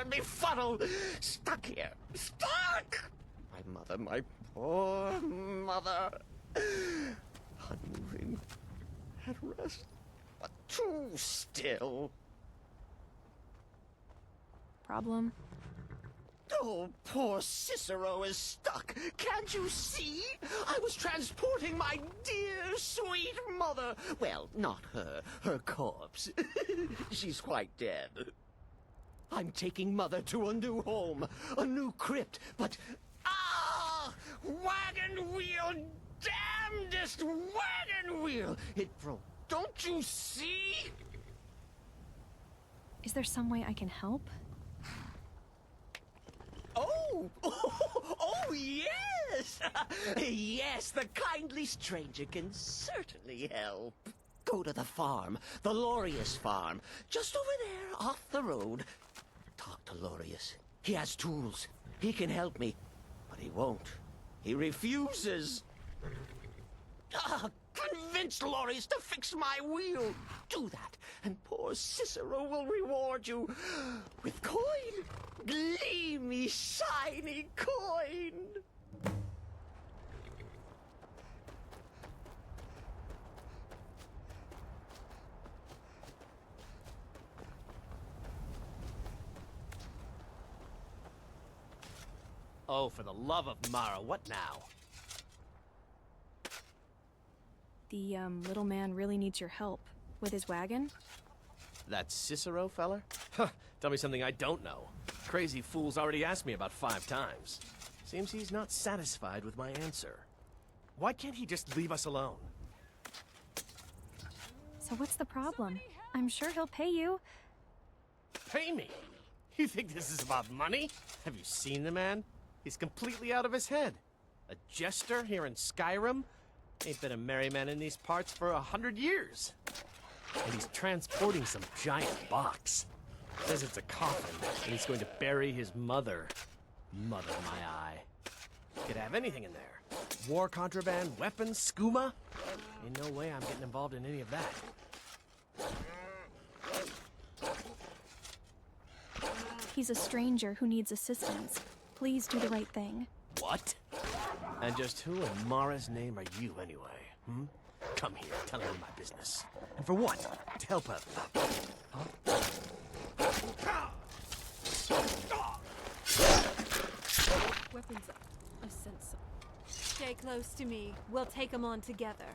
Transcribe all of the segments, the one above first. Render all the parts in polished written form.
and befuddled. Stuck here. Stuck! My mother, my poor mother. Unmoving. At rest. But too still. Problem? Oh, poor Cicero is stuck. Can't you see? I was transporting my dear, sweet mother. Well, not her. Her corpse. She's quite dead. I'm taking Mother to a new home, a new crypt, but... Ah! Wagon wheel! Damnedest wagon wheel! It broke. Don't you see? Is there some way I can help? Oh, yes! Yes, the kindly stranger can certainly help. Go to the farm, the Lorius farm, just over there, off the road. Talk to Lorius. He has tools. He can help me, but he won't. He refuses. Convince Lorius to fix my wheel. Do that, and poor Cicero will reward you with coin. Gleamy, shiny coin. Oh, for the love of Mara, what now? The, little man really needs your help. With his wagon? That Cicero feller? Huh, tell me something I don't know. Crazy fool's already asked me about 5 times. Seems he's not satisfied with my answer. Why can't he just leave us alone? So what's the problem? I'm sure he'll pay you. Pay me? You think this is about money? Have you seen the man? He's completely out of his head. A jester here in Skyrim? Ain't been a merry man in these parts for 100 years. And he's transporting some giant box. Says it's a coffin, and he's going to bury his mother. Mother, my eye. Could have anything in there. War contraband, weapons, skooma? Ain't no way I'm getting involved in any of that. He's a stranger who needs assistance. Please do the right thing. What? And just who in Mara's name are you, anyway? Come here, telling me my business. And for what? To help her. Weapons up. I sense some. Stay close to me. We'll take them on together.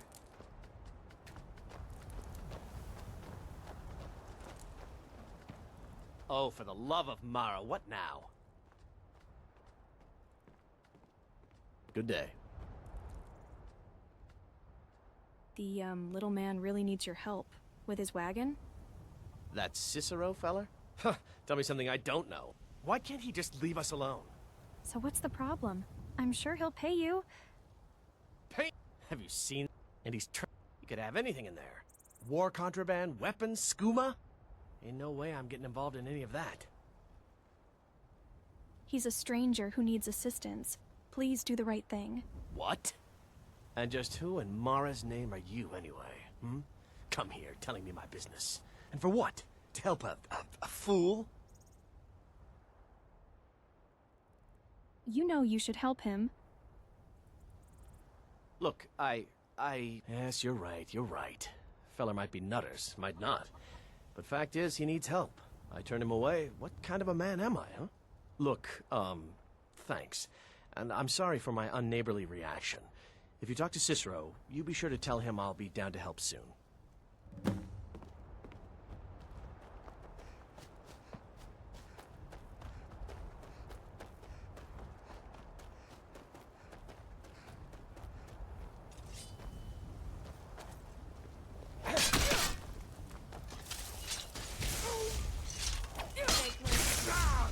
Oh, for the love of Mara, what now? Good day. The, little man really needs your help. With his wagon? That Cicero feller? Huh, tell me something I don't know. Why can't he just leave us alone? So what's the problem? I'm sure he'll pay you. Pay? Have you seen? And he's you could have anything in there. War contraband, weapons, skooma? Ain't no way I'm getting involved in any of that. He's a stranger who needs assistance. Please do the right thing. What? And just who in Mara's name are you, anyway? Come here, telling me my business. And for what? To help a fool? You know you should help him. Look, Yes, you're right. Feller might be nutters, might not. But fact is, he needs help. I turn him away. What kind of a man am I, huh? Look, thanks. And I'm sorry for my unneighborly reaction. If you talk to Cicero, you be sure to tell him I'll be down to help soon.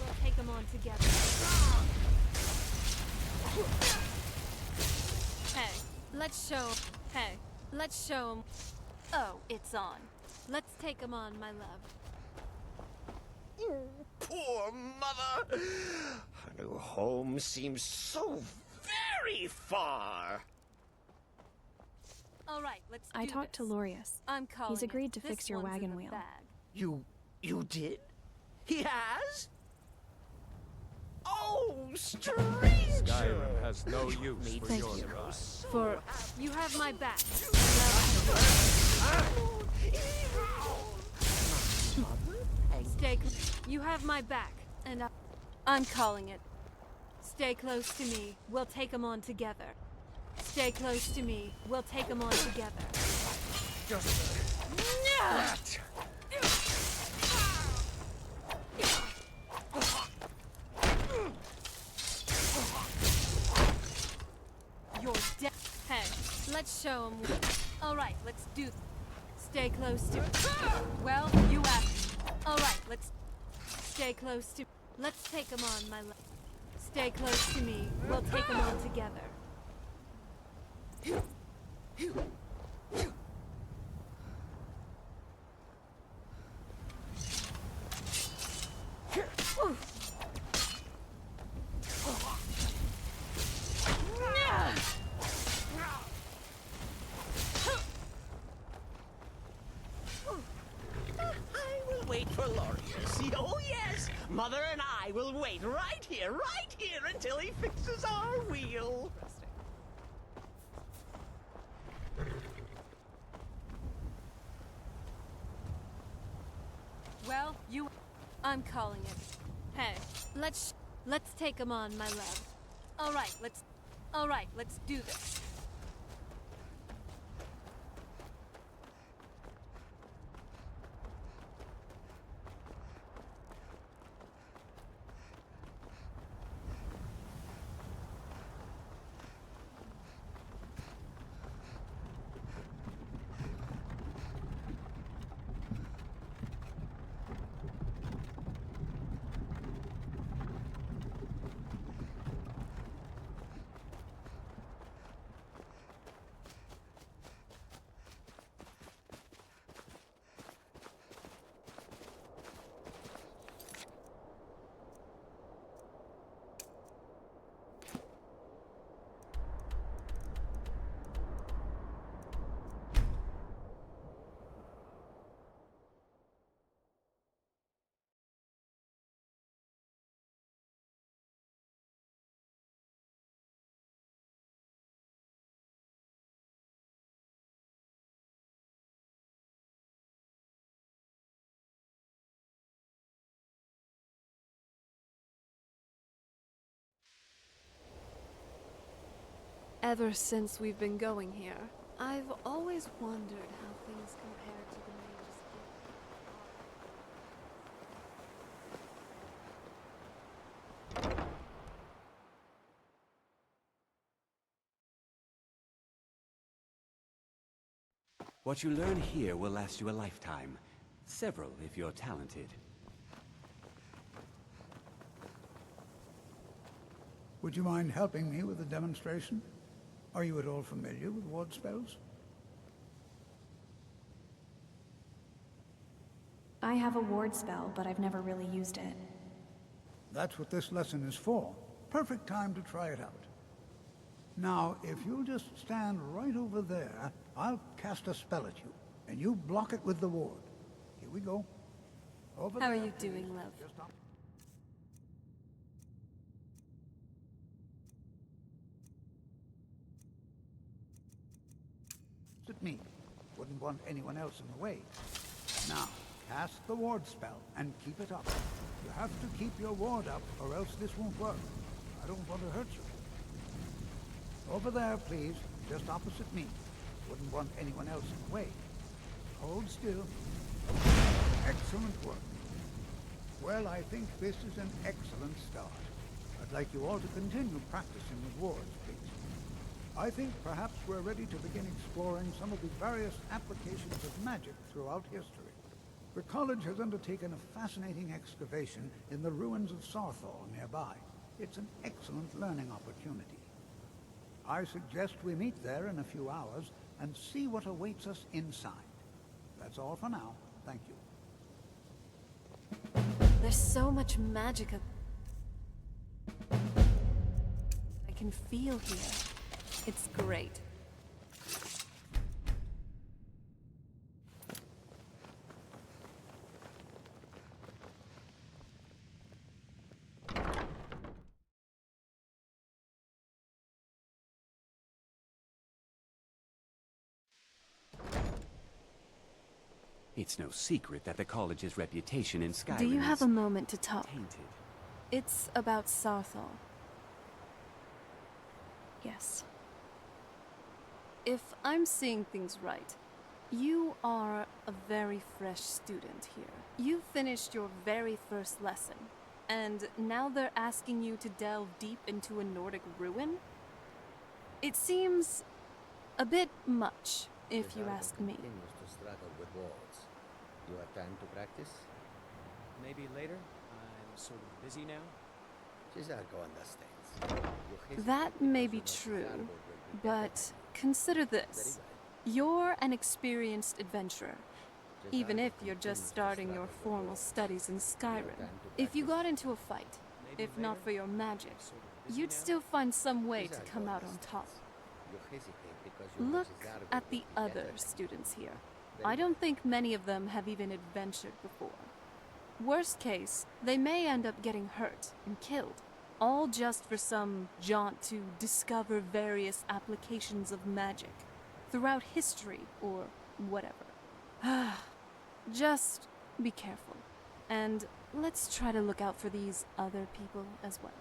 We'll take them on together. Let's show 'em. Oh, it's on. Let's take 'em on, my love. Poor mother. Her new home seems so very far. All right, let's do I talked to this. Lorius. I'm calling He's agreed to it. fix This your one's in wagon the wheel. bag. You did? He has? Oh, stranger! Skyrim has no use for Thank your you. kind. For you have my back. You have my back, and I'm calling it. Stay close to me. We'll take them on together. Stay close to me. We'll take them on together. You're dead. Hey, let's show them. All right, let's do. Stay close to. Well, you asked. All right, let's. Stay close to. Let's take them on, my love. Stay close to me. We'll take them on together. I will wait for Laureus. Oh, yes. Mother and I will wait right here until he fixes our wheel. Well, you. I'm calling it. Hey, let's take them on, my love. All right, let's do this. Ever since we've been going here, I've always wondered how things compare to the mage's What you learn here will last you a lifetime. Several, if you're talented. Would you mind helping me with the demonstration? Are you at all familiar with ward spells? I have a ward spell, but I've never really used it. That's what this lesson is for. Perfect time to try it out. Now, if you'll just stand right over there, I'll cast a spell at you, and you block it with the ward. Here we go. Over How are there, you doing, please. love? Just up. At me. Wouldn't want anyone else in the way. Now, cast the ward spell and keep it up. You have to keep your ward up, or else this won't work. I don't want to hurt you. Over there, please, just opposite me. Wouldn't want anyone else in the way. Hold still. Excellent work. Well, I think this is an excellent start. I'd like you all to continue practicing with wards, please. I think perhaps we're ready to begin exploring some of the various applications of magic throughout history. The college has undertaken a fascinating excavation in the ruins of Sarthal nearby. It's an excellent learning opportunity. I suggest we meet there in a few hours and see what awaits us inside. That's all for now. Thank you. There's so much magic I can feel here. It's great. It's no secret that the college's reputation in Skyrim Do you have is a moment to talk? tainted. It's about Sarthal. Yes. If I'm seeing things right, you are a very fresh student here. You finished your very first lesson, and now they're asking you to delve deep into a Nordic ruin? It seems a bit much, if you ask me. Continues to struggle with walls. You have time to practice? Maybe later. I'm sort of busy now. Cisarco understands. You hesitate That may because be you know true, Cisarco will be but better. consider Very this. well. You're an experienced adventurer, even Cisarco if you're continues just to starting your struggle with formal walls. studies in You have Skyrim. time to If you practice? got into a fight, Maybe if not later. for your magic, Sort of busy you'd now. still find some way to Cisarco come out on top. understands. You hesitate because you know Look Cisarco at will the be other better. students here. Very I don't think many of them have even adventured before. Worst case, they may end up getting hurt and killed, all just for some jaunt to discover various applications of magic throughout history or whatever. Just be careful, and let's try to look out for these other people as well.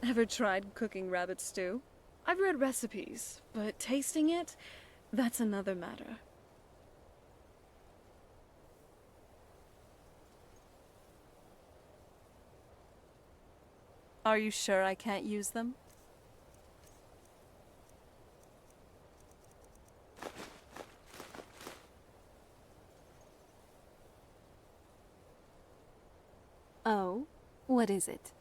Ever tried cooking rabbit stew? I've read recipes, but tasting it, that's another matter. Are you sure I can't use them? Oh, what is it?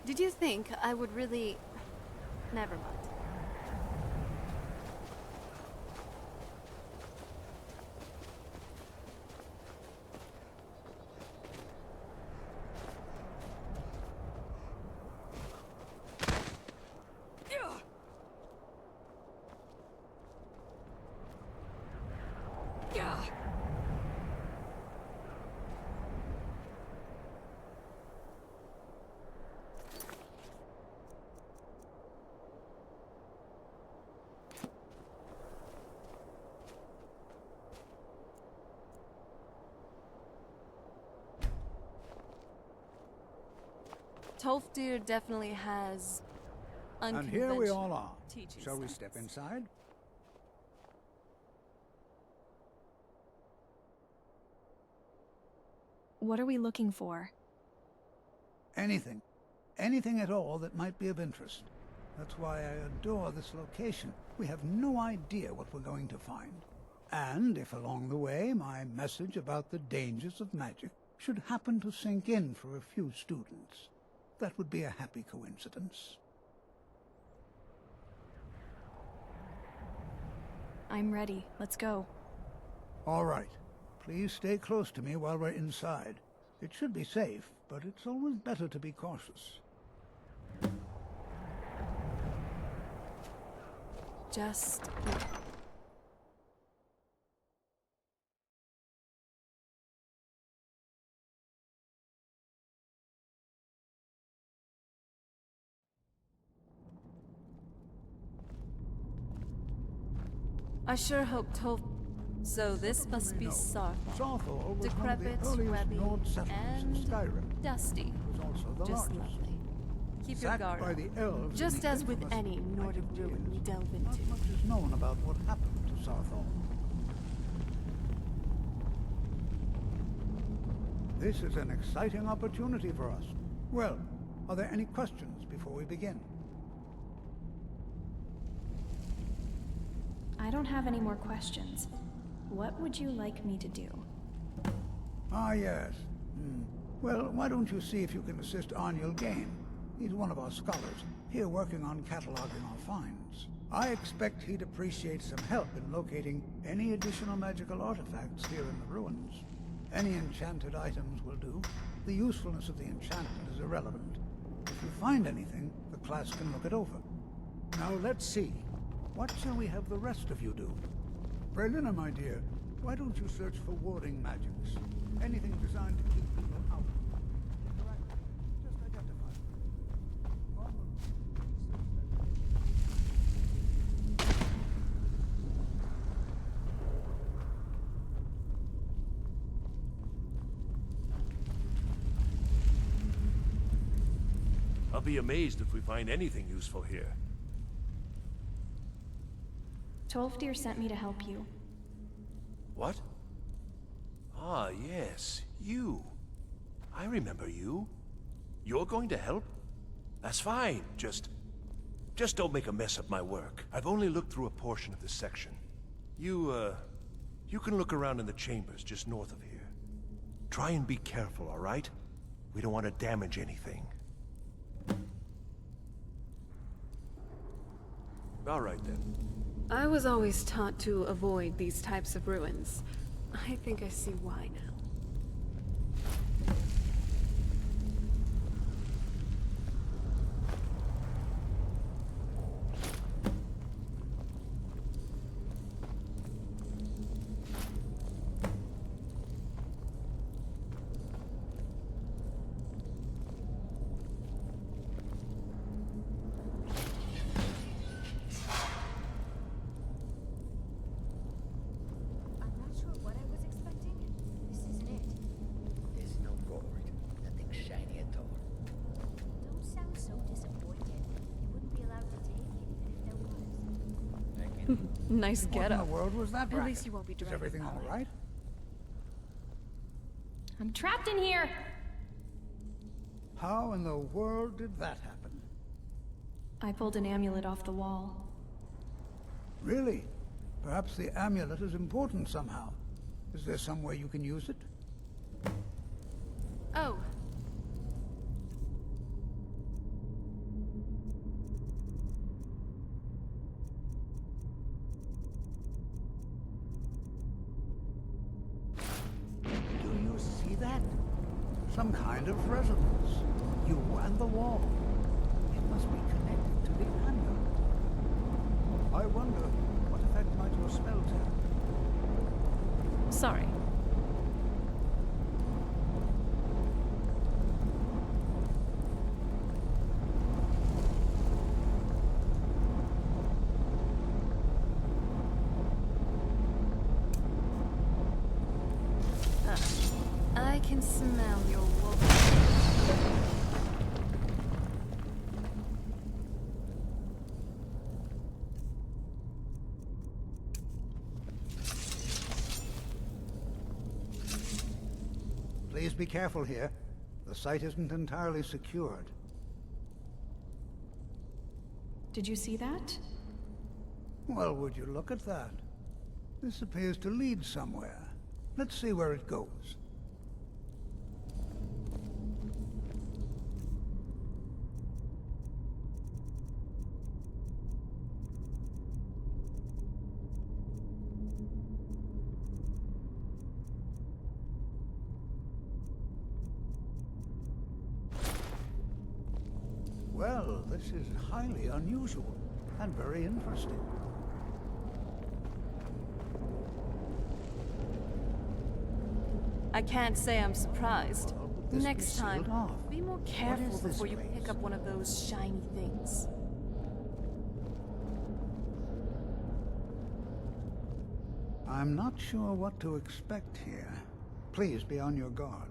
Did you think I would really... Never mind. Tolfdir definitely has And here we all are. teaching Shall we styles. step inside? What are we looking for? Anything. Anything at all that might be of interest. That's why I adore this location. We have no idea what we're going to find. And if along the way my message about the dangers of magic should happen to sink in for a few students, that would be a happy coincidence. I'm ready. Let's go. All right. Please stay close to me while we're inside. It should be safe, but it's always better to be cautious. Just... I sure hope Tolf... So this must be Sarthal. Sarthal was Decrepit, one of the earliest webby, Nord settlements in and Skyrim. dusty. It was also the Just largest. lovely. Keep your Sacked guard by up. the elves in Just the as with infamous any Nordic Night of ruin we Tears. delve into. Not much is known about what happened to Sarthal. This is an exciting opportunity for us. Well, are there any questions before we begin? I don't have any more questions. What would you like me to do? Ah, yes. Well, why don't you see if you can assist Arniel Gain? He's one of our scholars, here working on cataloging our finds. I expect he'd appreciate some help in locating any additional magical artifacts here in the ruins. Any enchanted items will do. The usefulness of the enchantment is irrelevant. If you find anything, the class can look it over. Now let's see. What shall we have the rest of you do? Brelina, my dear, why don't you search for warding magics? Anything designed to keep people out. Just identify. I'll be amazed if we find anything useful here. Tolfdir sent me to help you. What? Ah, yes, you. I remember you. You're going to help? That's fine. Just don't make a mess of my work. I've only looked through a portion of this section. You can look around in the chambers just north of here. Try and be careful, all right? We don't want to damage anything. All right, then. I was always taught to avoid these types of ruins. I think I see why now. Nice What in getup. the world was that At racket? least you won't be Is dragging everything all behind. right? I'm trapped in here! How in the world did that happen? I pulled an amulet off the wall. Really? Perhaps the amulet is important somehow. Is there some way you can use it? Oh. Do you see that? Some kind of resonance. You and the wall. It must be connected to the amulet. I wonder, what effect might your spells have? Sorry. I can smell your wolf. Please be careful here. The site isn't entirely secured. Did you see that? Well, would you look at that? This appears to lead somewhere. Let's see where it goes. Well, this is highly unusual and very interesting. I can't say I'm surprised. Well, would this Next be time, sealed off? be more What careful is this before you place? pick up one of those shiny things. I'm not sure what to expect here. Please be on your guard.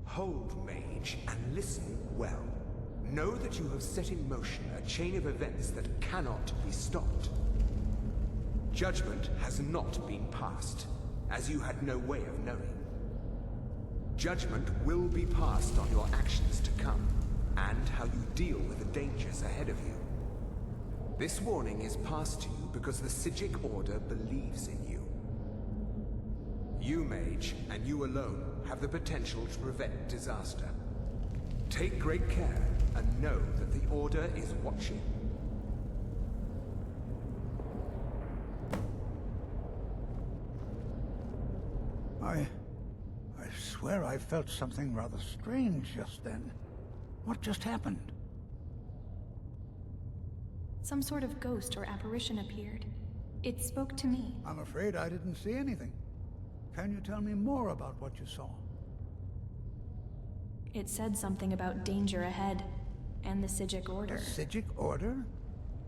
Hold, mage, and listen well. Know that you have set in motion a chain of events that cannot be stopped. Judgment has not been passed, as you had no way of knowing. Judgment will be passed on your actions to come, and how you deal with the dangers ahead of you. This warning is passed to you because the Psijic Order believes in you. You, mage, and you alone, have the potential to prevent disaster. Take great care, and know that the Order is watching. I swear I felt something rather strange just then. What just happened? Some sort of ghost or apparition appeared. It spoke to me. I'm afraid I didn't see anything. Can you tell me more about what you saw? It said something about danger ahead, and the Psijic Order. The Psijic Order?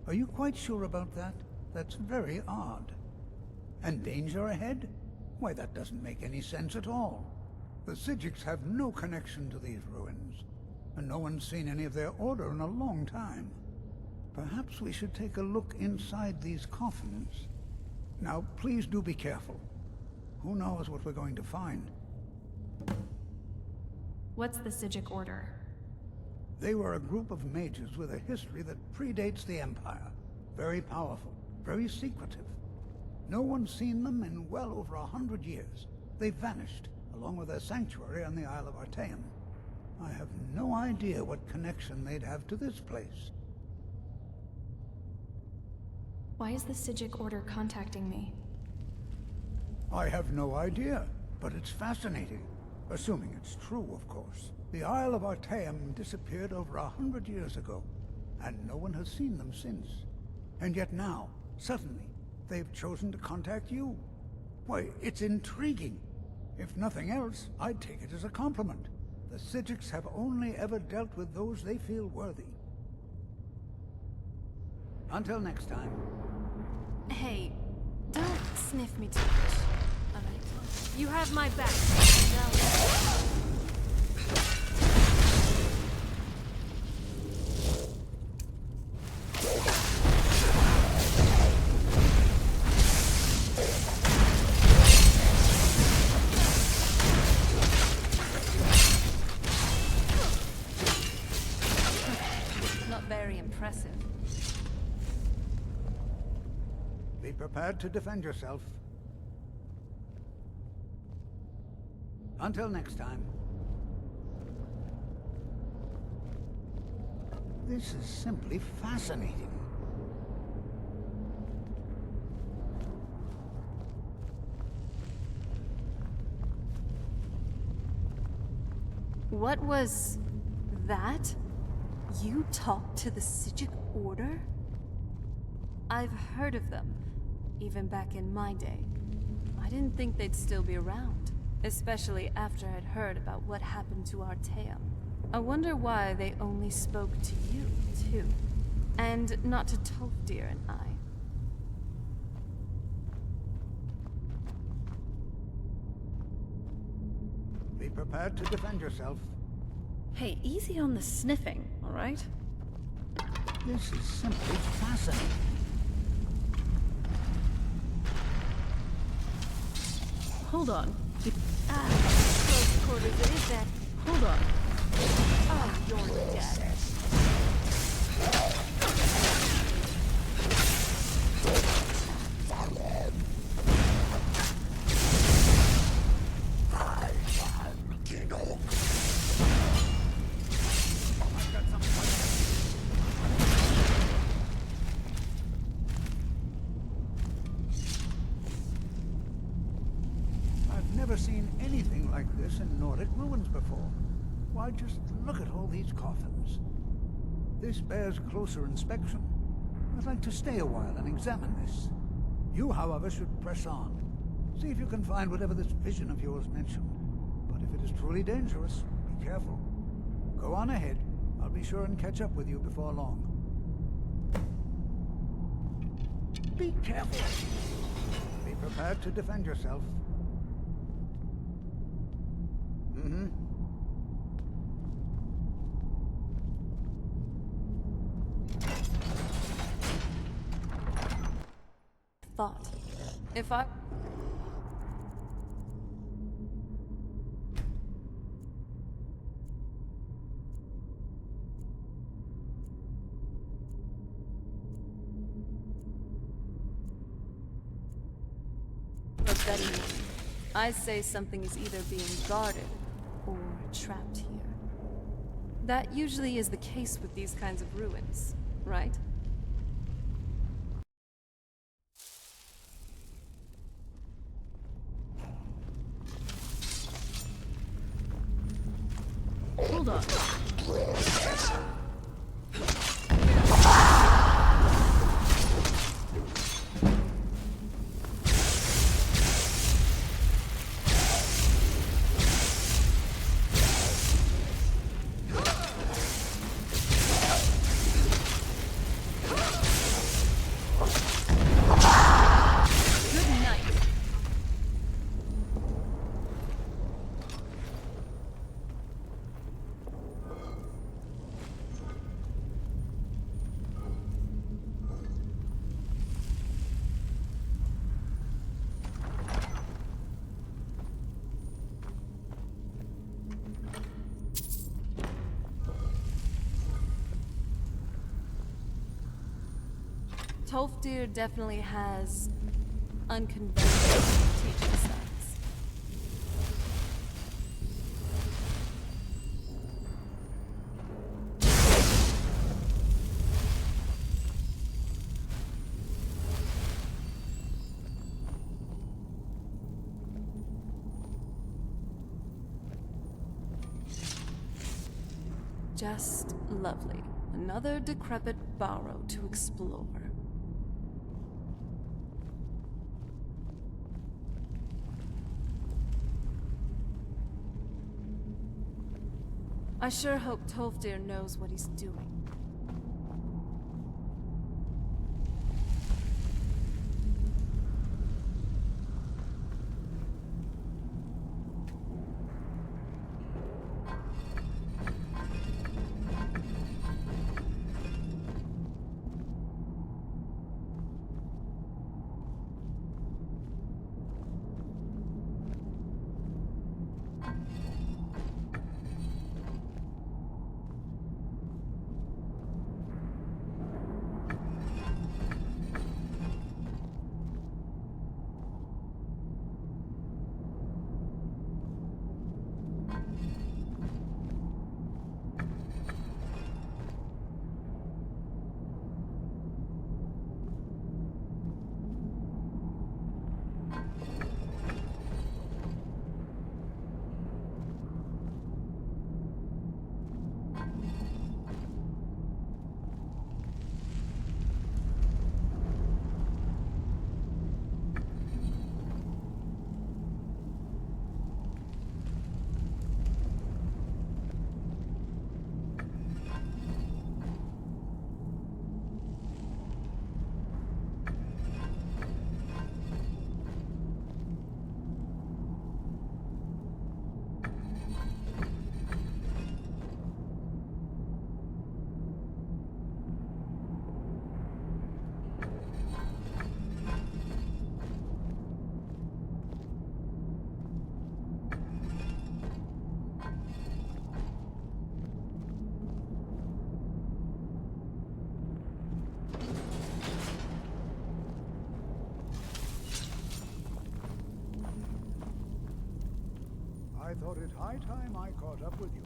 Are you quite sure about that? That's very odd. And danger ahead? Why, that doesn't make any sense at all. The Psijics have no connection to these ruins, and no one's seen any of their order in a long time. Perhaps we should take a look inside these coffins. Now, please do be careful. Who knows what we're going to find? What's the Psijic Order? They were a group of mages with a history that predates the Empire. Very powerful, very secretive. No one's seen them in well over 100 years. They vanished, along with their sanctuary on the Isle of Artaeum. I have no idea what connection they'd have to this place. Why is the Psijic Order contacting me? I have no idea, but it's fascinating. Assuming it's true, of course. The Isle of Artaeum disappeared over 100 years ago, and no one has seen them since. And yet now, suddenly, they've chosen to contact you. Why, it's intriguing. If nothing else, I'd take it as a compliment. The Psijics have only ever dealt with those they feel worthy. Until next time. Hey, don't sniff me too much. Alright? You have my back. Now, not very impressive. Be prepared to defend yourself. Until next time. This is simply fascinating. What was that? You talked to the Psijic Order? I've heard of them, even back in my day. I didn't think they'd still be around, especially after I'd heard about what happened to Artaeum. I wonder why they only spoke to you, too, and not to Tolfdir and I. Be prepared to defend yourself. Hey, easy on the sniffing, all right? This is simply fascinating. Hold on. Close quarters it is then. Hold on. Oh, you're dead. I've never seen anything like this in Nordic ruins before. Why, just look at all these coffins. This bears closer inspection. I'd like to stay a while and examine this. You, however, should press on. See if you can find whatever this vision of yours mentioned. But if it is truly dangerous, be careful. Go on ahead. I'll be sure and catch up with you before long. Be careful. Be prepared to defend yourself. Mm-hmm. Thought. If I... I say something is either being guarded or trapped here. That usually is the case with these kinds of ruins, right? Hold on. Tolfdir definitely has unconventional teaching styles. Just lovely. Another decrepit barrow to explore. I sure hope Tolfdir knows what he's doing. thought it high time I caught up with you.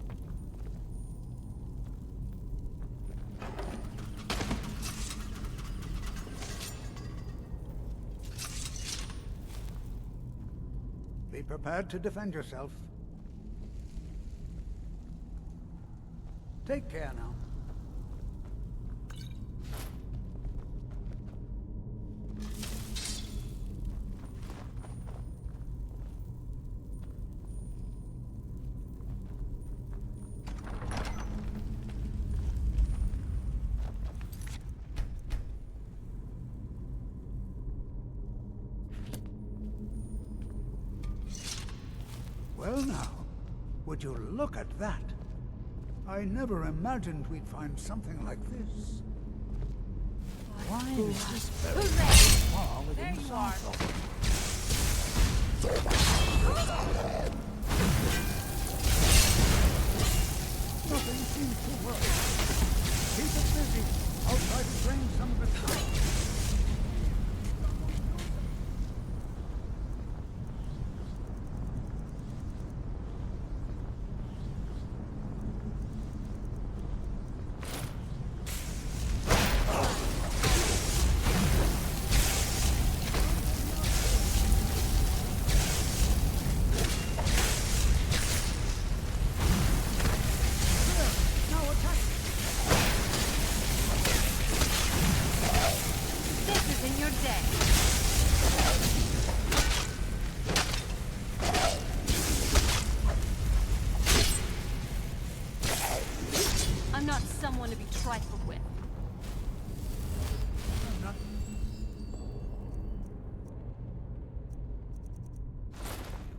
Be prepared to defend yourself. Take care now. Well now, would you look at that? I never imagined we'd find something like this. Why is this very far within the castle? Nothing seems to work. Keep it busy. I'll try to drain some of it out. I'm not someone to be trifled with.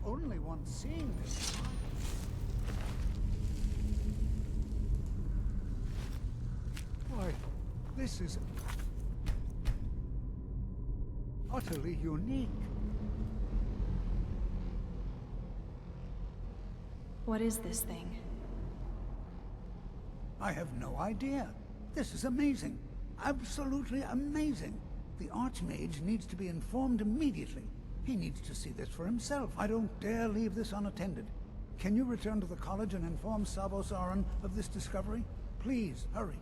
Only one seeing this. Why, this is utterly unique. What is this thing? I have no idea. This is amazing. Absolutely amazing. The Archmage needs to be informed immediately. He needs to see this for himself. I don't dare leave this unattended. Can you return to the college and inform Savos Aran of this discovery? Please, hurry.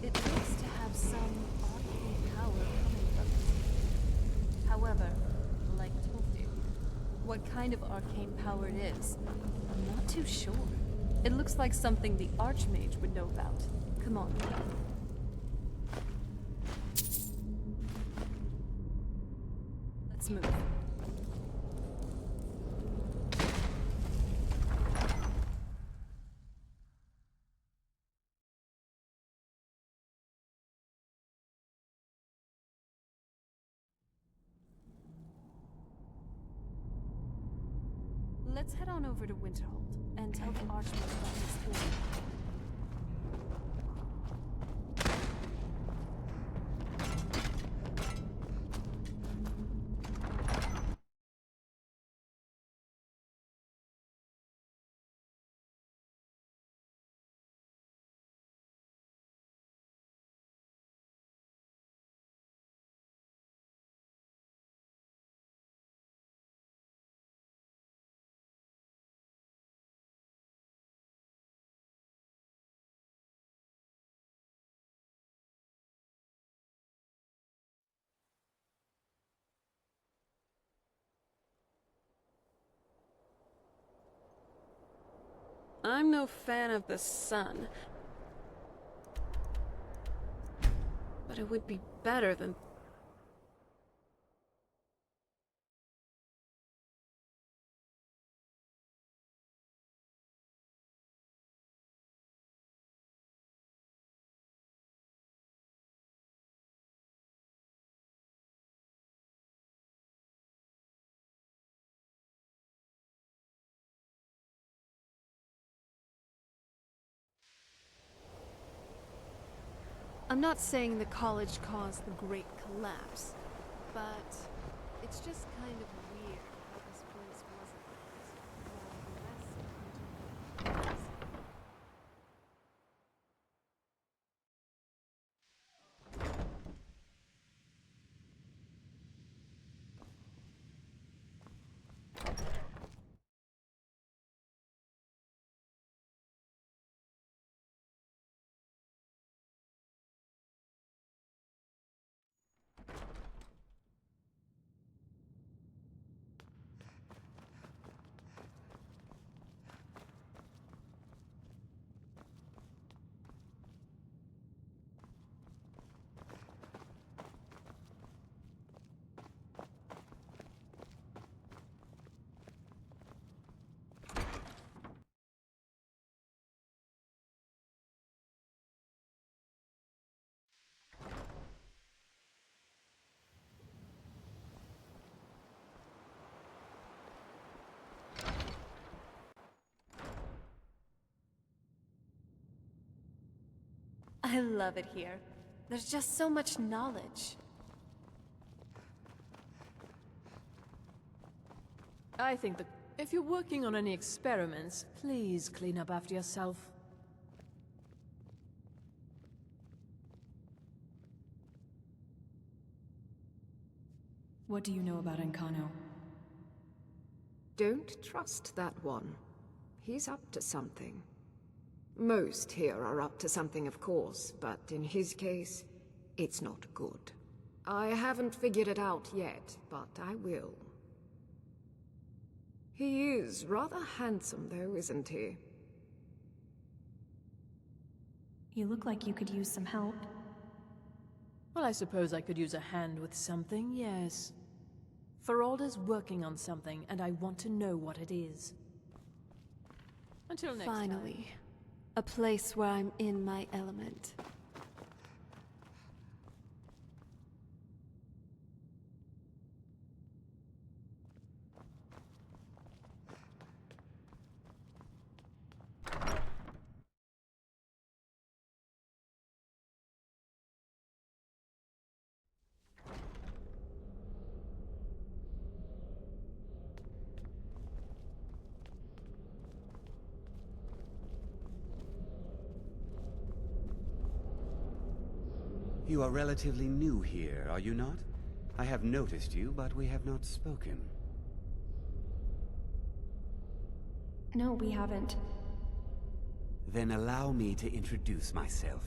It looks to have some arcane power coming from it. However, like I told you, what kind of arcane power it is, I'm not too sure. It looks like something the Archmage would know about. Come on. Let's move. Let's head on over to Winterhold and tell the Archmage about this order. I'm no fan of the sun, but it would be better than... I'm not saying the college caused the Great Collapse, but it's just kind of weird I love it here. There's just so much knowledge. I think that if you're working on any experiments, please clean up after yourself. What do you know about Encano? Don't trust that one. He's up to something. Most here are up to something, of course, but in his case, it's not good. I haven't figured it out yet, but I will. He is rather handsome, though, isn't he? You look like you could use some help. Well, I suppose I could use a hand with something, yes. Feralda's working on something, and I want to know what it is. Until next time. Finally, a place where I'm in my element. You are relatively new here, are you not? I have noticed you, but we have not spoken. No, we haven't. Then allow me to introduce myself.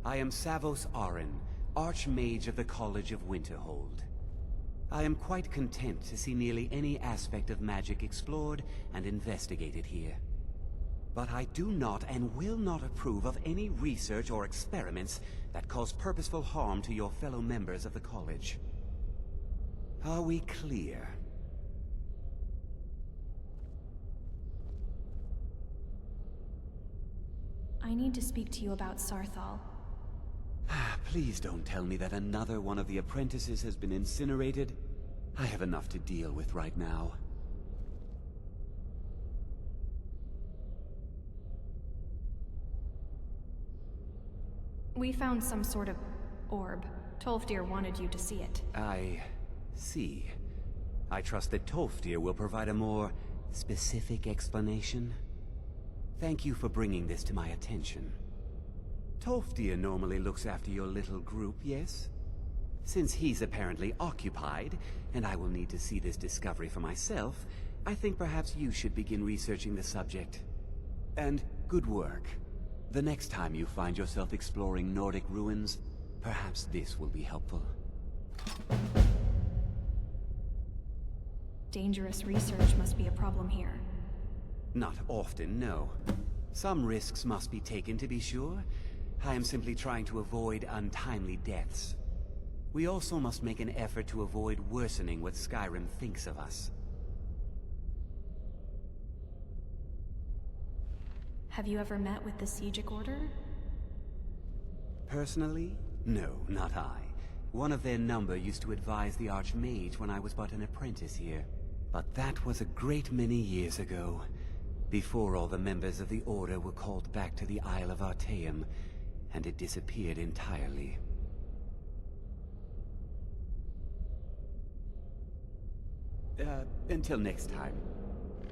I am Savos Arin, Archmage of the College of Winterhold. I am quite content to see nearly any aspect of magic explored and investigated here. But I do not and will not approve of any research or experiments that cause purposeful harm to your fellow members of the college. Are we clear? I need to speak to you about Sarthal. Please don't tell me that another one of the apprentices has been incinerated. I have enough to deal with right now. We found some sort of orb. Tolfdir wanted you to see it. I see. I trust that Tolfdir will provide a more specific explanation. Thank you for bringing this to my attention. Tolfdir normally looks after your little group, yes? Since he's apparently occupied, and I will need to see this discovery for myself, I think perhaps you should begin researching the subject. And good work. The next time you find yourself exploring Nordic ruins, perhaps this will be helpful. Dangerous research must be a problem here. Not often, no. Some risks must be taken to be sure. I am simply trying to avoid untimely deaths. We also must make an effort to avoid worsening what Skyrim thinks of us. Have you ever met with the Siegic Order? Personally? No, not I. One of their number used to advise the Archmage when I was but an apprentice here. But that was a great many years ago, before all the members of the Order were called back to the Isle of Artaeum, and it disappeared entirely. Until next time.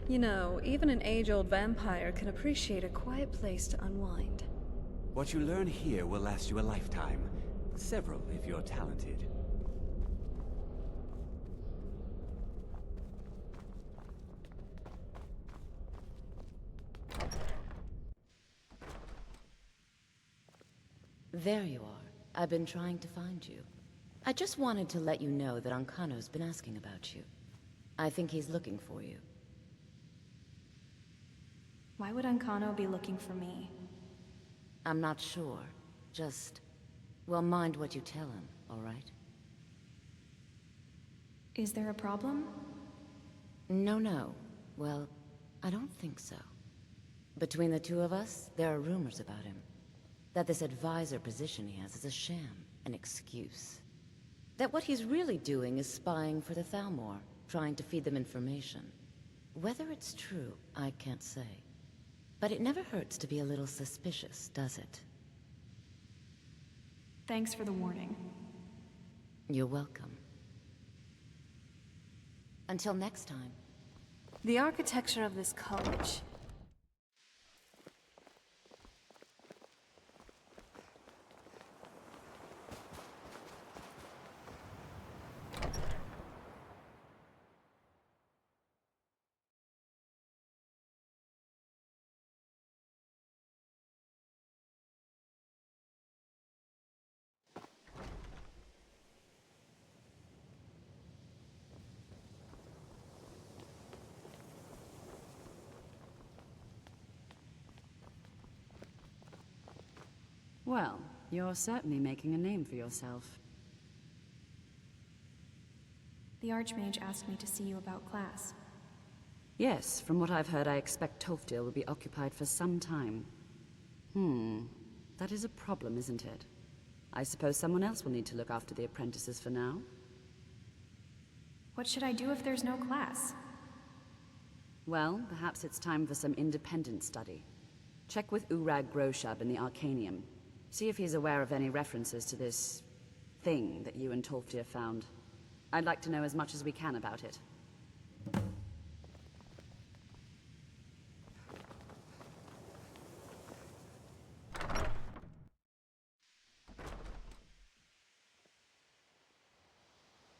You know, even an age-old vampire can appreciate a quiet place to unwind. What you learn here will last you a lifetime. Several, if you're talented. There you are. I've been trying to find you. I just wanted to let you know that Ancano's been asking about you. I think he's looking for you. Why would Ancano be looking for me? I'm not sure. Just... well, mind what you tell him, all right? Is there a problem? No. Well, I don't think so. Between the two of us, there are rumors about him. That this advisor position he has is a sham, an excuse. That what he's really doing is spying for the Thalmor, trying to feed them information. Whether it's true, I can't say. But it never hurts to be a little suspicious, does it? Thanks for the warning. You're welcome. Until next time. The architecture of this college. Well, you're certainly making a name for yourself. The Archmage asked me to see you about class. Yes, from what I've heard, I expect Tolfdir will be occupied for some time. That is a problem, isn't it? I suppose someone else will need to look after the apprentices for now. What should I do if there's no class? Well, perhaps it's time for some independent study. Check with Urag Groshab in the Arcanium. See if he's aware of any references to this thing that you and Tolfdir found. I'd like to know as much as we can about it.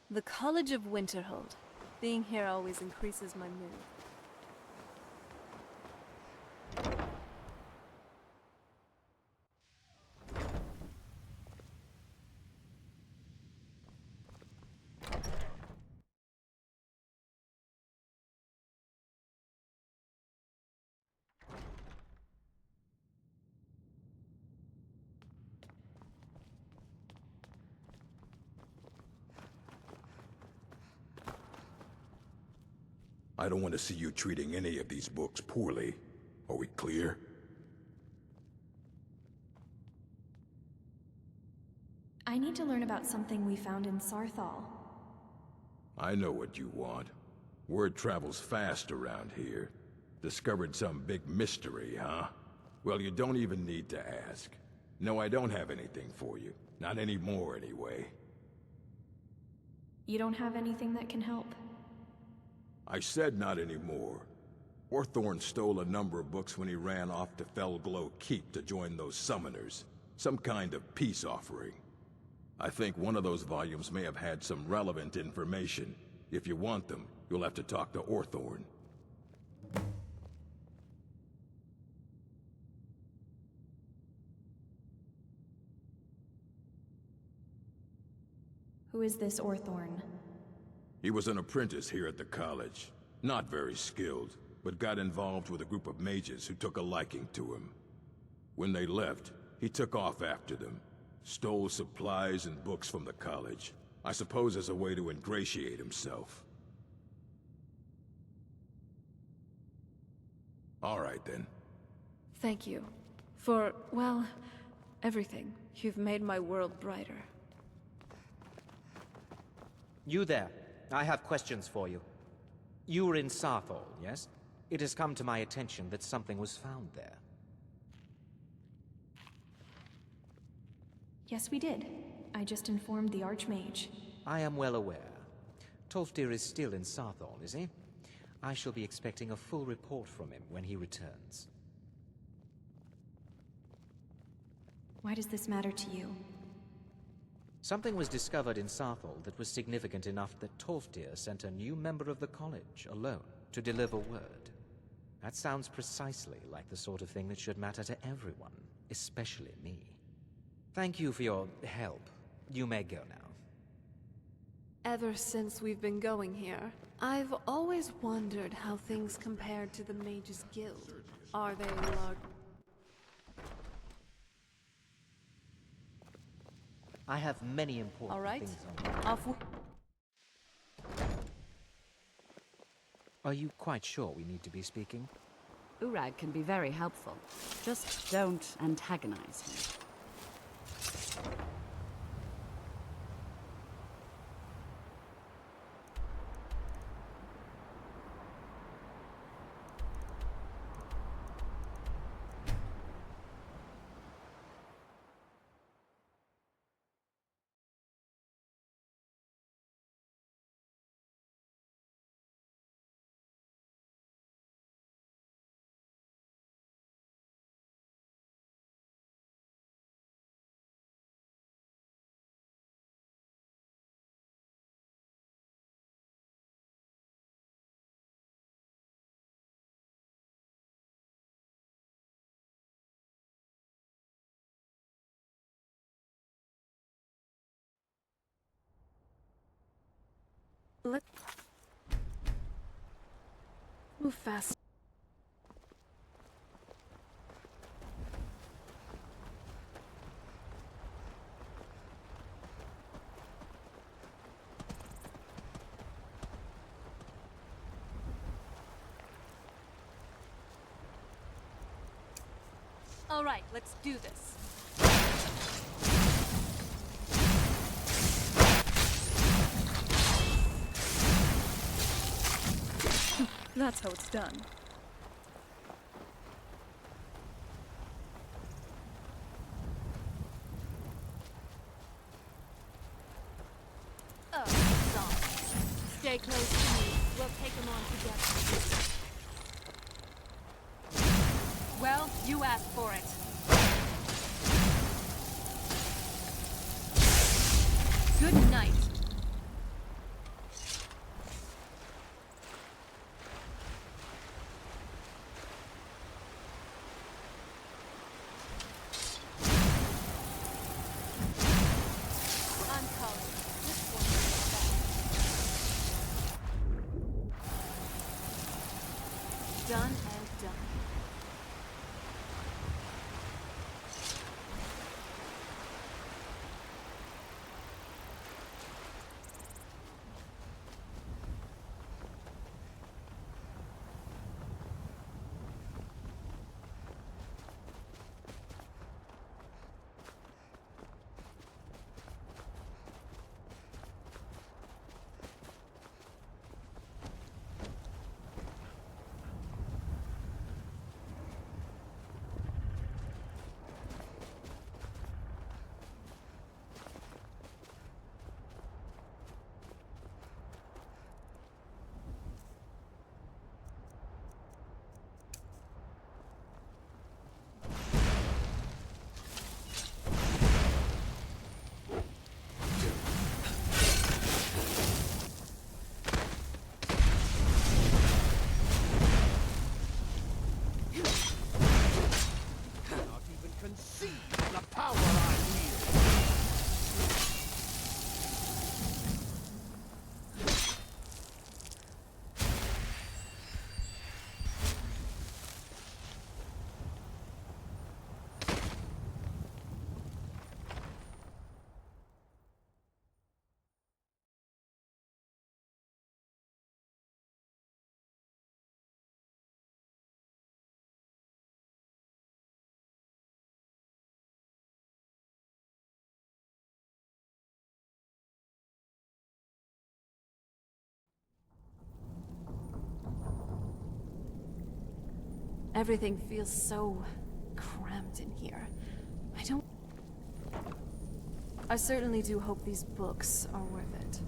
The College of Winterhold. Being here always increases my mood. I don't want to see you treating any of these books poorly. Are we clear? I need to learn about something we found in Sarthal. I know what you want. Word travels fast around here. Discovered some big mystery, huh? Well, you don't even need to ask. No, I don't have anything for you. Not anymore, anyway. You don't have anything that can help? I said not anymore. Orthorn stole a number of books when he ran off to Felglow Keep to join those summoners. Some kind of peace offering. I think one of those volumes may have had some relevant information. If you want them, you'll have to talk to Orthorn. Who is this Orthorn? He was an apprentice here at the college. Not very skilled, but got involved with a group of mages who took a liking to him. When they left, he took off after them. Stole supplies and books from the college. I suppose as a way to ingratiate himself. All right, then. Thank you. For, well, everything. You've made my world brighter. You there. I have questions for you. You were in Sarthal, yes? It has come to my attention that something was found there. Yes, we did. I just informed the Archmage. I am well aware. Tolfdir is still in Sarthal, is he? I shall be expecting a full report from him when he returns. Why does this matter to you? Something was discovered in Sarthal that was significant enough that Tolfdir sent a new member of the college, alone, to deliver word. That sounds precisely like the sort of thing that should matter to everyone, especially me. Thank you for your help. You may go now. Ever since we've been going here, I've always wondered how things compared to the Mages Guild. Are they large? I have many important All right. things on. Off we... Are you quite sure we need to be speaking? Urag can be very helpful. Just don't antagonize him. Let's move fast. All right, let's do this. That's how it's done. Oh, sorry. Stay close to me. We'll take them on together. Well, you asked for it. Good night. I'm calling. This one is done and done. Everything feels so cramped in here. I certainly do hope these books are worth it.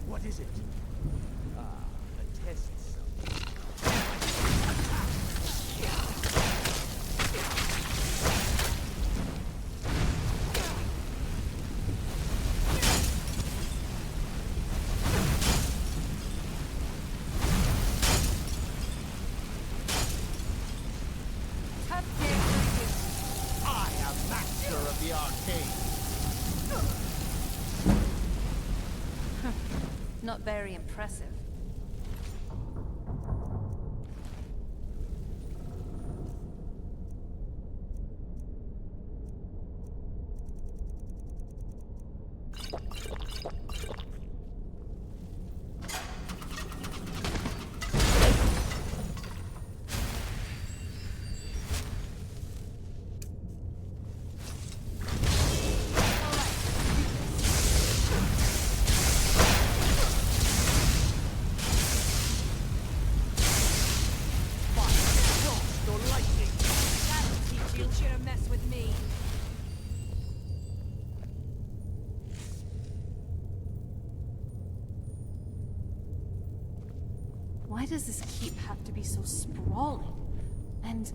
What is it? A test cell. Tough day for you. I am master of the arcane. Not very impressive. Why does this keep have to be so sprawling and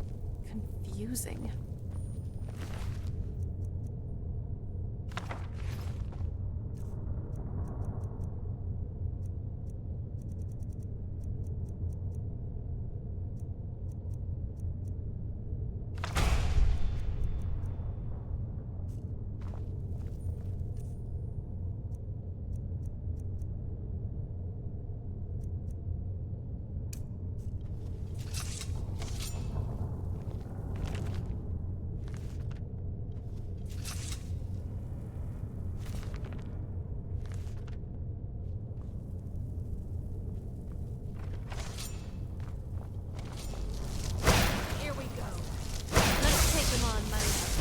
confusing? Here we go. Let's take them on, my love.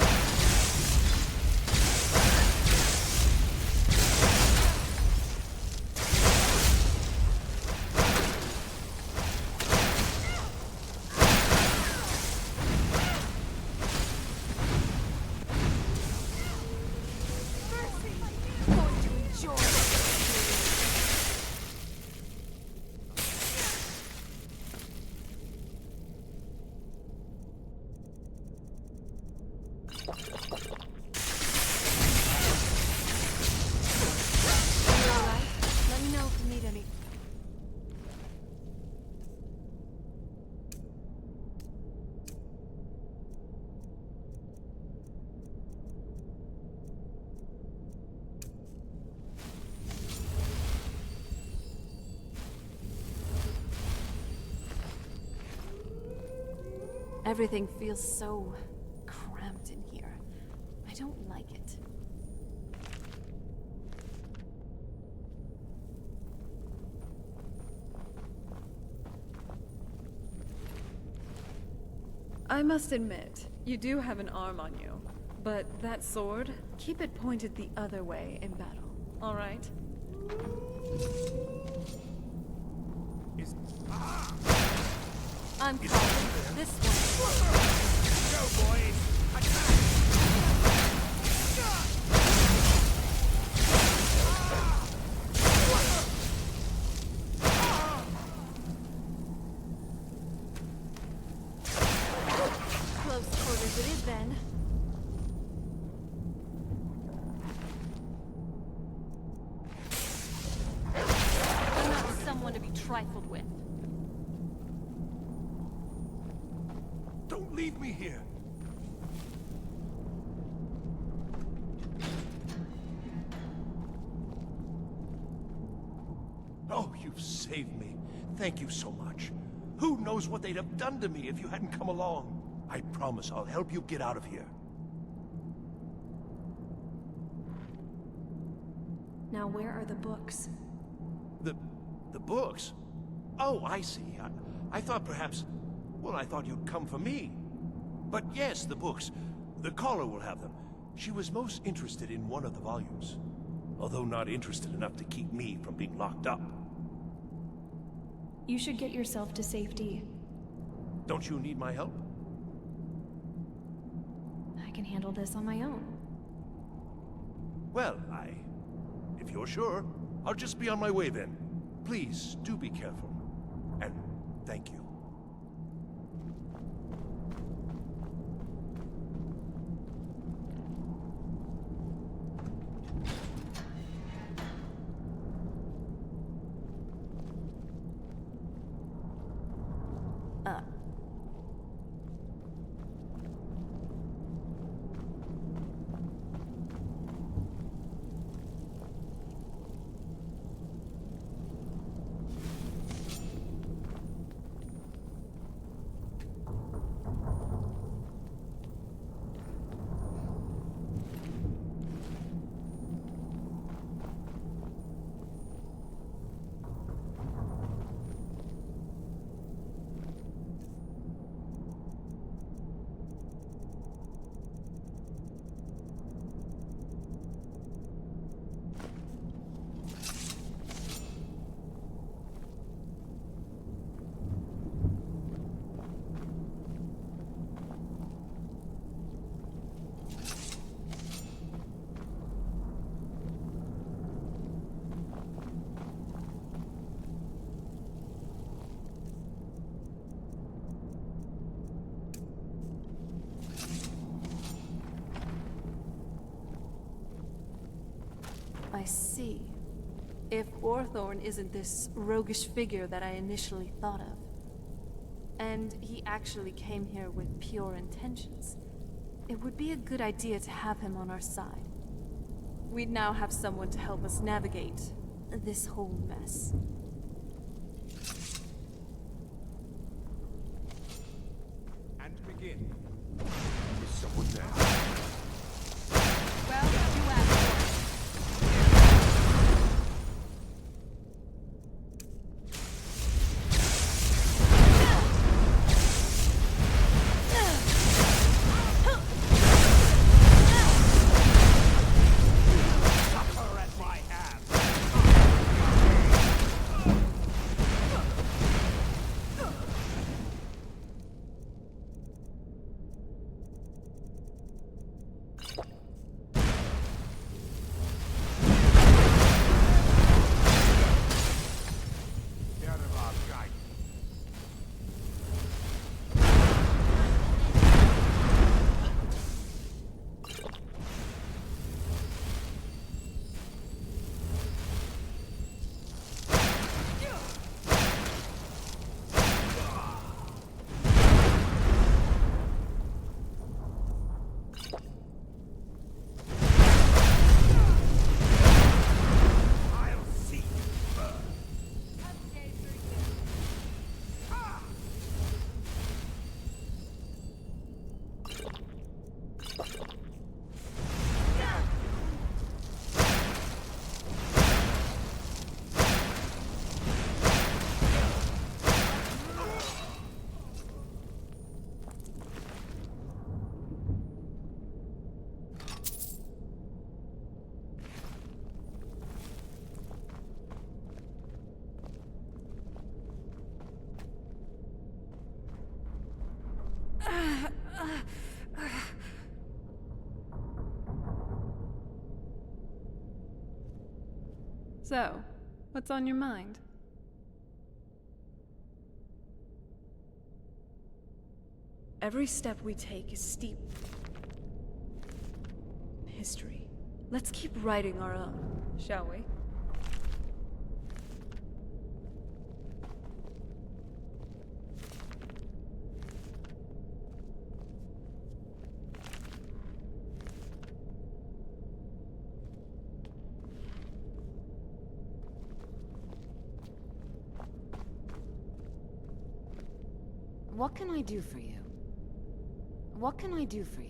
I'm going to enjoy You alright? Let me know if you need any. Everything feels so cramped in here. I don't like it. I must admit, you do have an arm on you. But that sword, keep it pointed the other way in battle, all right? I'm calling this one. Go, boys! Close quarters it is then. I'm not someone to be trifled with. Don't leave me here! Oh, you've saved me. Thank you so much. Who knows what they'd have done to me if you hadn't come along? I promise I'll help you get out of here. Now where are the books? The books? Oh, I see. I thought perhaps... Well, I thought you'd come for me. But yes, the books. The caller will have them. She was most interested in one of the volumes. Although not interested enough to keep me from being locked up. You should get yourself to safety. Don't you need my help? I can handle this on my own. Well, if you're sure, I'll just be on my way then. Please, do be careful. And thank you. I see. If Orthorn isn't this roguish figure that I initially thought of, and he actually came here with pure intentions, it would be a good idea to have him on our side. We'd now have someone to help us navigate this whole mess. And begin. Is someone there? Well, you asked for it. Suffer at my hand. So, what's on your mind? Every step we take is steep in history. Let's keep writing our own, shall we? What can I do for you? What can I do for you?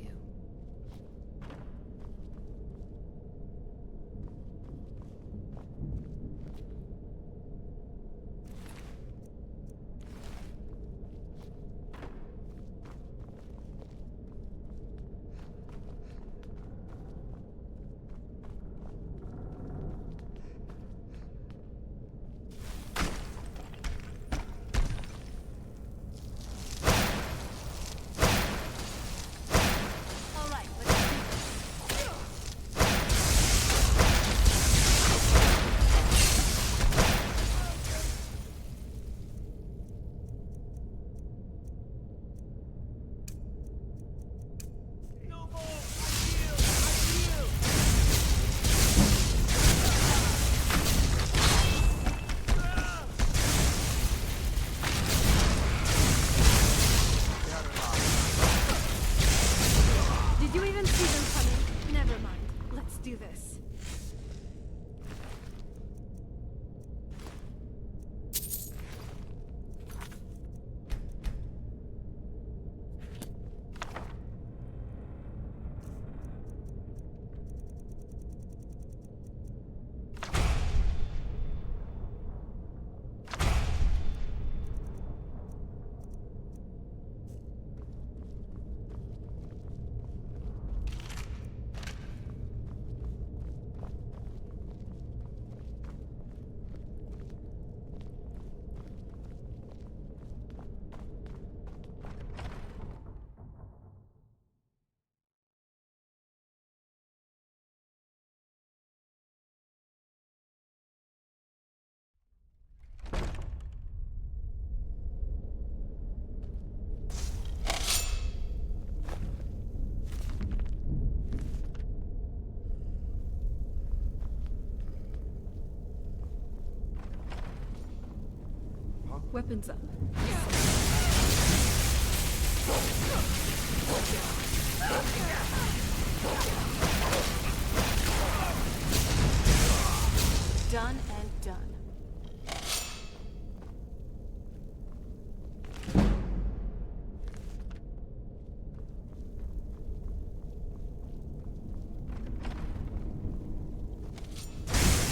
Weapons up. Done and done.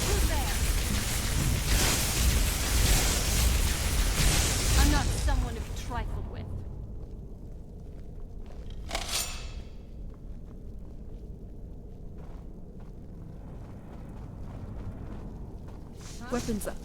Who's there? I'm not someone to be trifled with. Weapons up.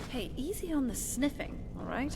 Hey, easy on the sniffing, all right?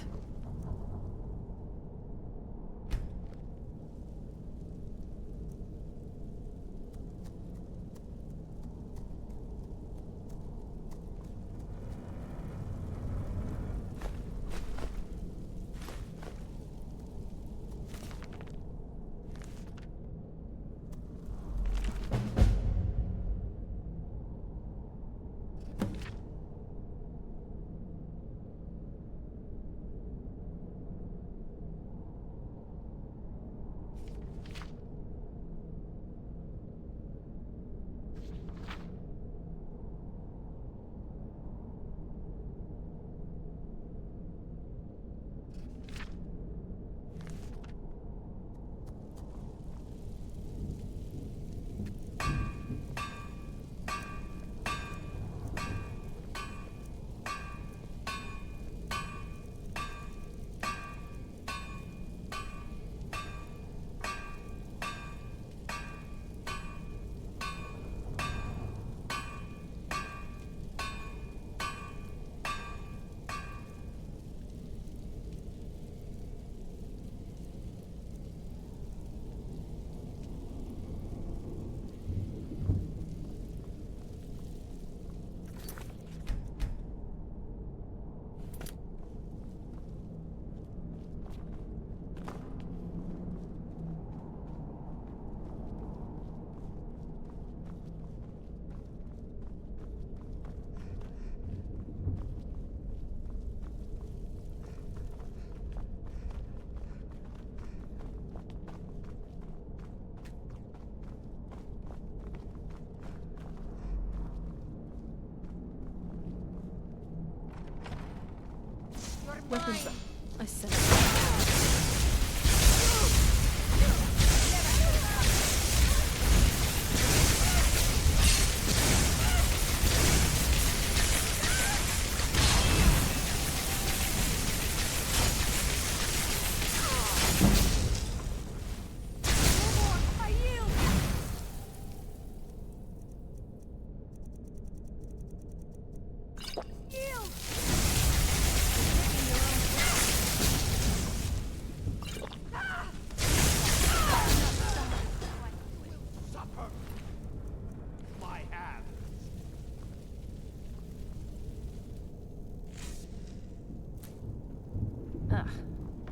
Weapons up. I said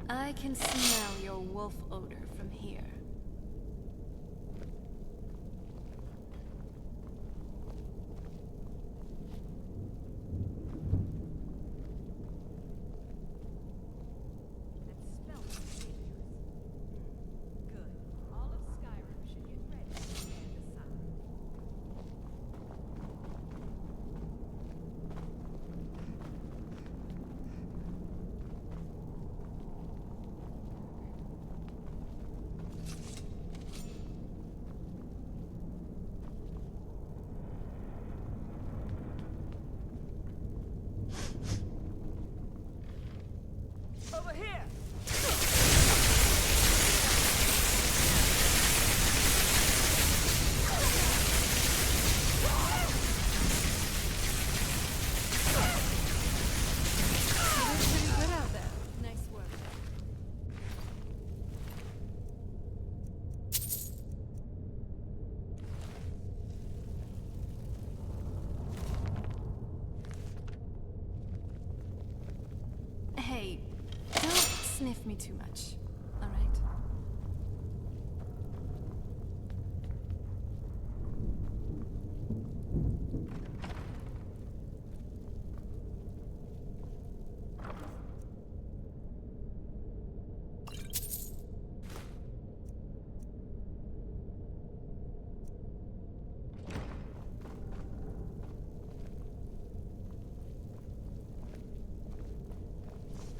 I can smell your wolf odor from here. That smells dangerous. Good. All of Skyrim should get ready to stand aside. sniff me too much, all right?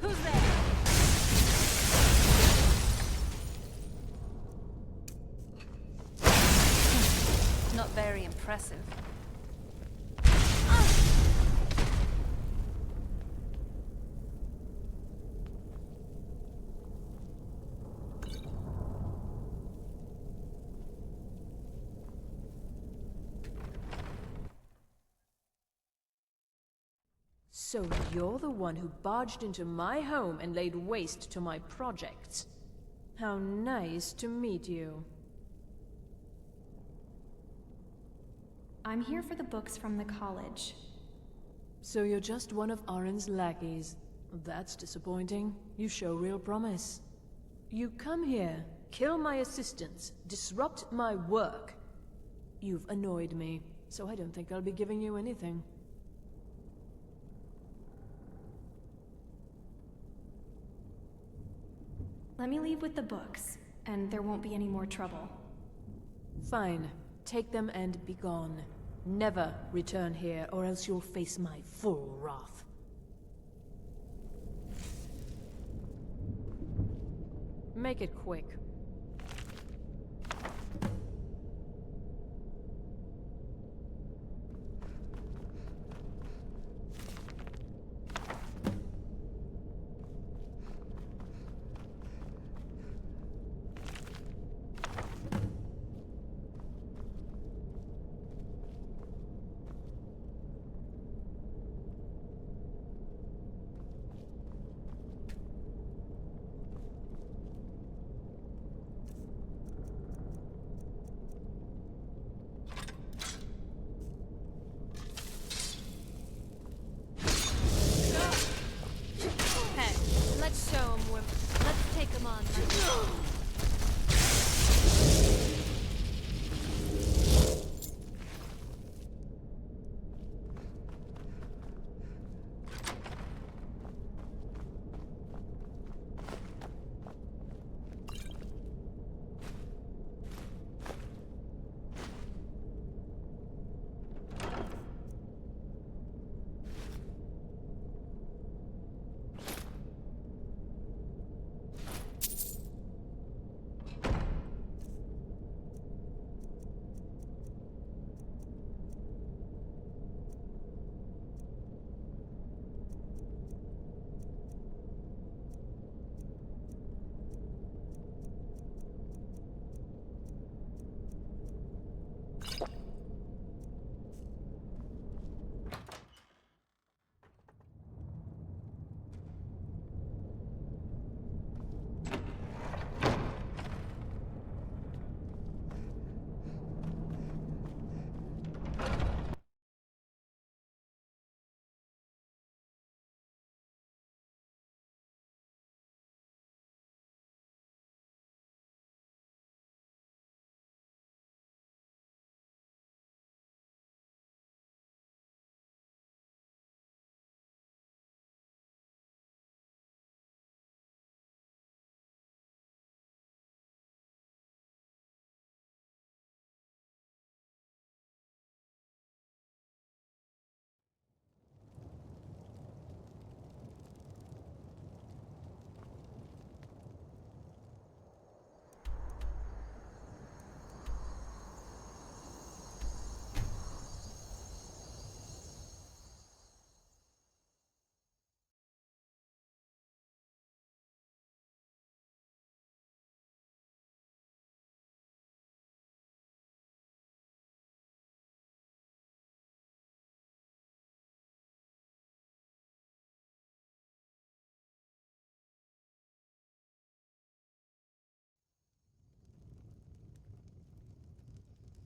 Who's there? Not very impressive. So you're the one who barged into my home and laid waste to my projects. How nice to meet you. I'm here for the books from the college. So you're just one of Arin's lackeys. That's disappointing. You show real promise. You come here, kill my assistants, disrupt my work. You've annoyed me, so I don't think I'll be giving you anything. Let me leave with the books, and there won't be any more trouble. Fine. Take them and be gone. Never return here, or else you'll face my full wrath. Make it quick. Hey, let's show them where. Let's take them on.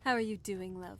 How are you doing, love?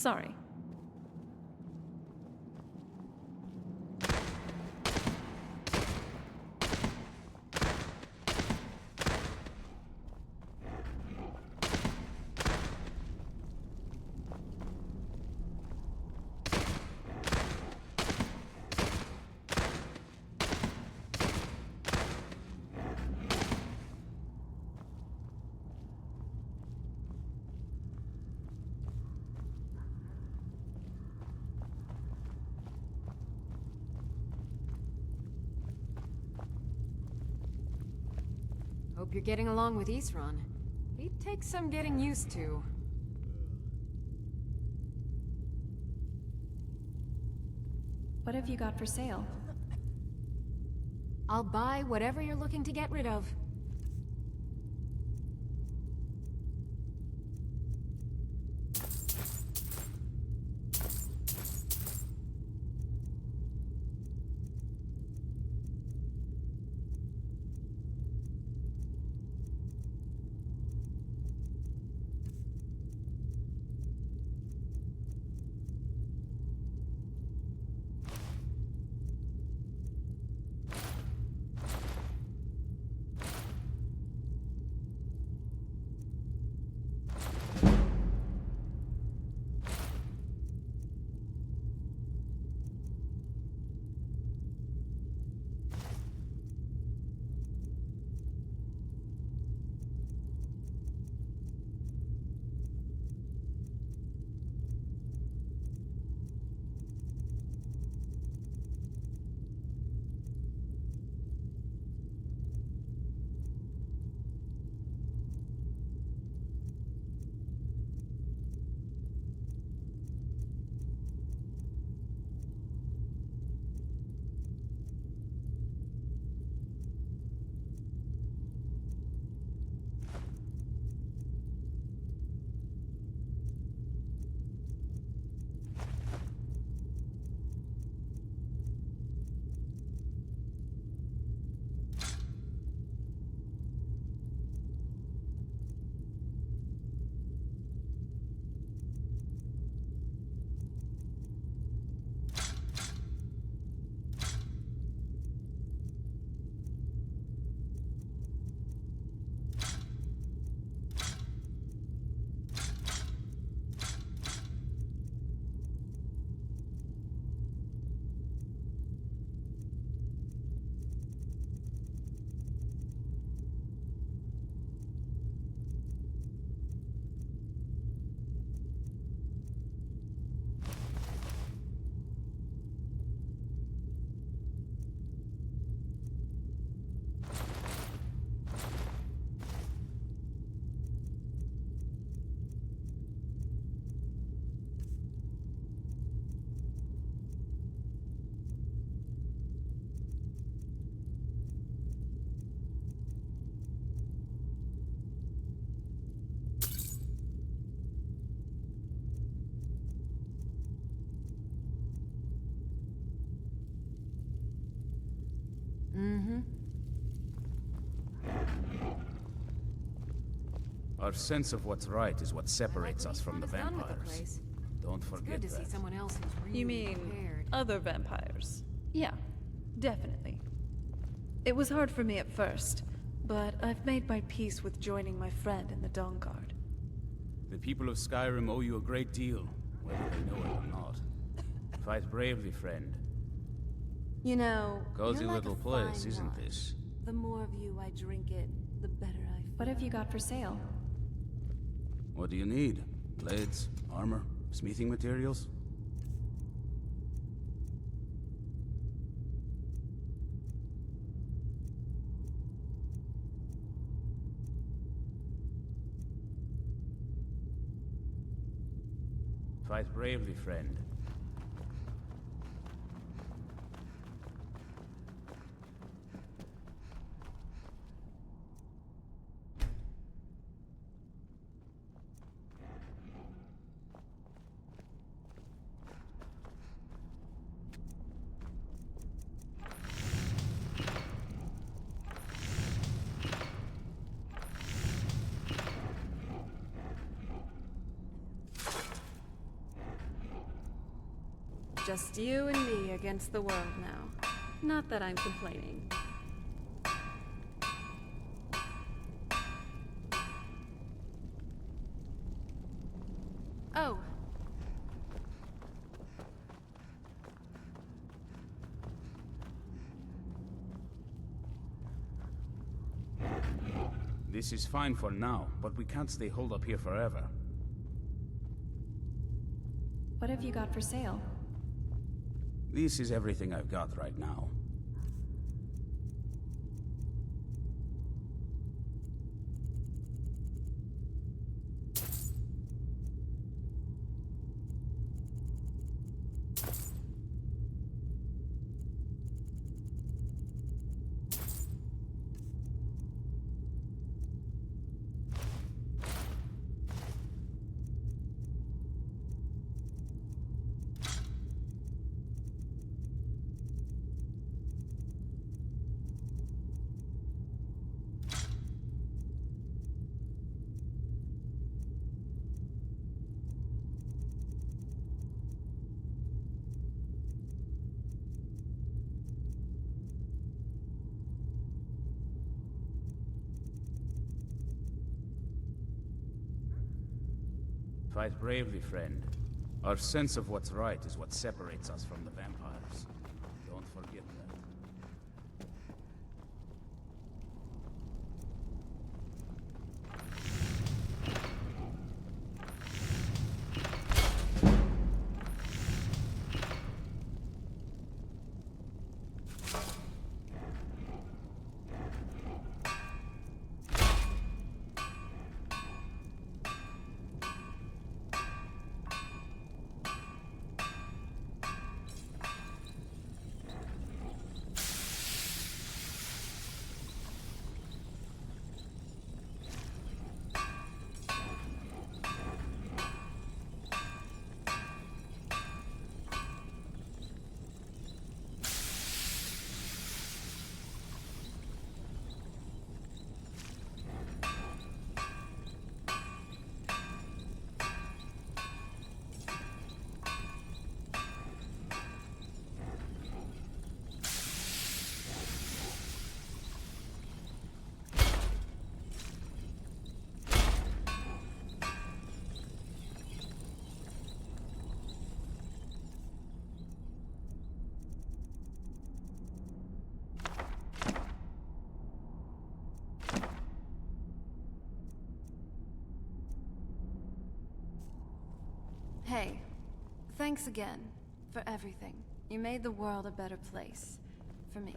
Sorry. Hope you're getting along with Isran. He takes some getting used to. What have you got for sale? I'll buy whatever you're looking to get rid of. Mm-hmm. Our sense of what's right is what separates us from the vampires. Don't forget Good to see that. someone else who's really You mean prepared. other vampires? Yeah, definitely. It was hard for me at first, but I've made my peace with joining my friend in the Dawn Guard. The people of Skyrim owe you a great deal, whether they know it or not. Fight bravely, friend. You know, Cozy you're like little a place, fine isn't wine. this? The more of you I drink it, the better I feel. What have you got for sale? What do you need? Blades, armor, smithing materials? Fight bravely, friend. Just you and me against the world now. Not that I'm complaining. Oh. This is fine for now, but we can't stay holed up here forever. What have you got for sale? This is everything I've got right now. Fight bravely, friend. Our sense of what's right is what separates us from the vampires. Don't forget that. Hey, thanks again for everything. You made the world a better place. For me.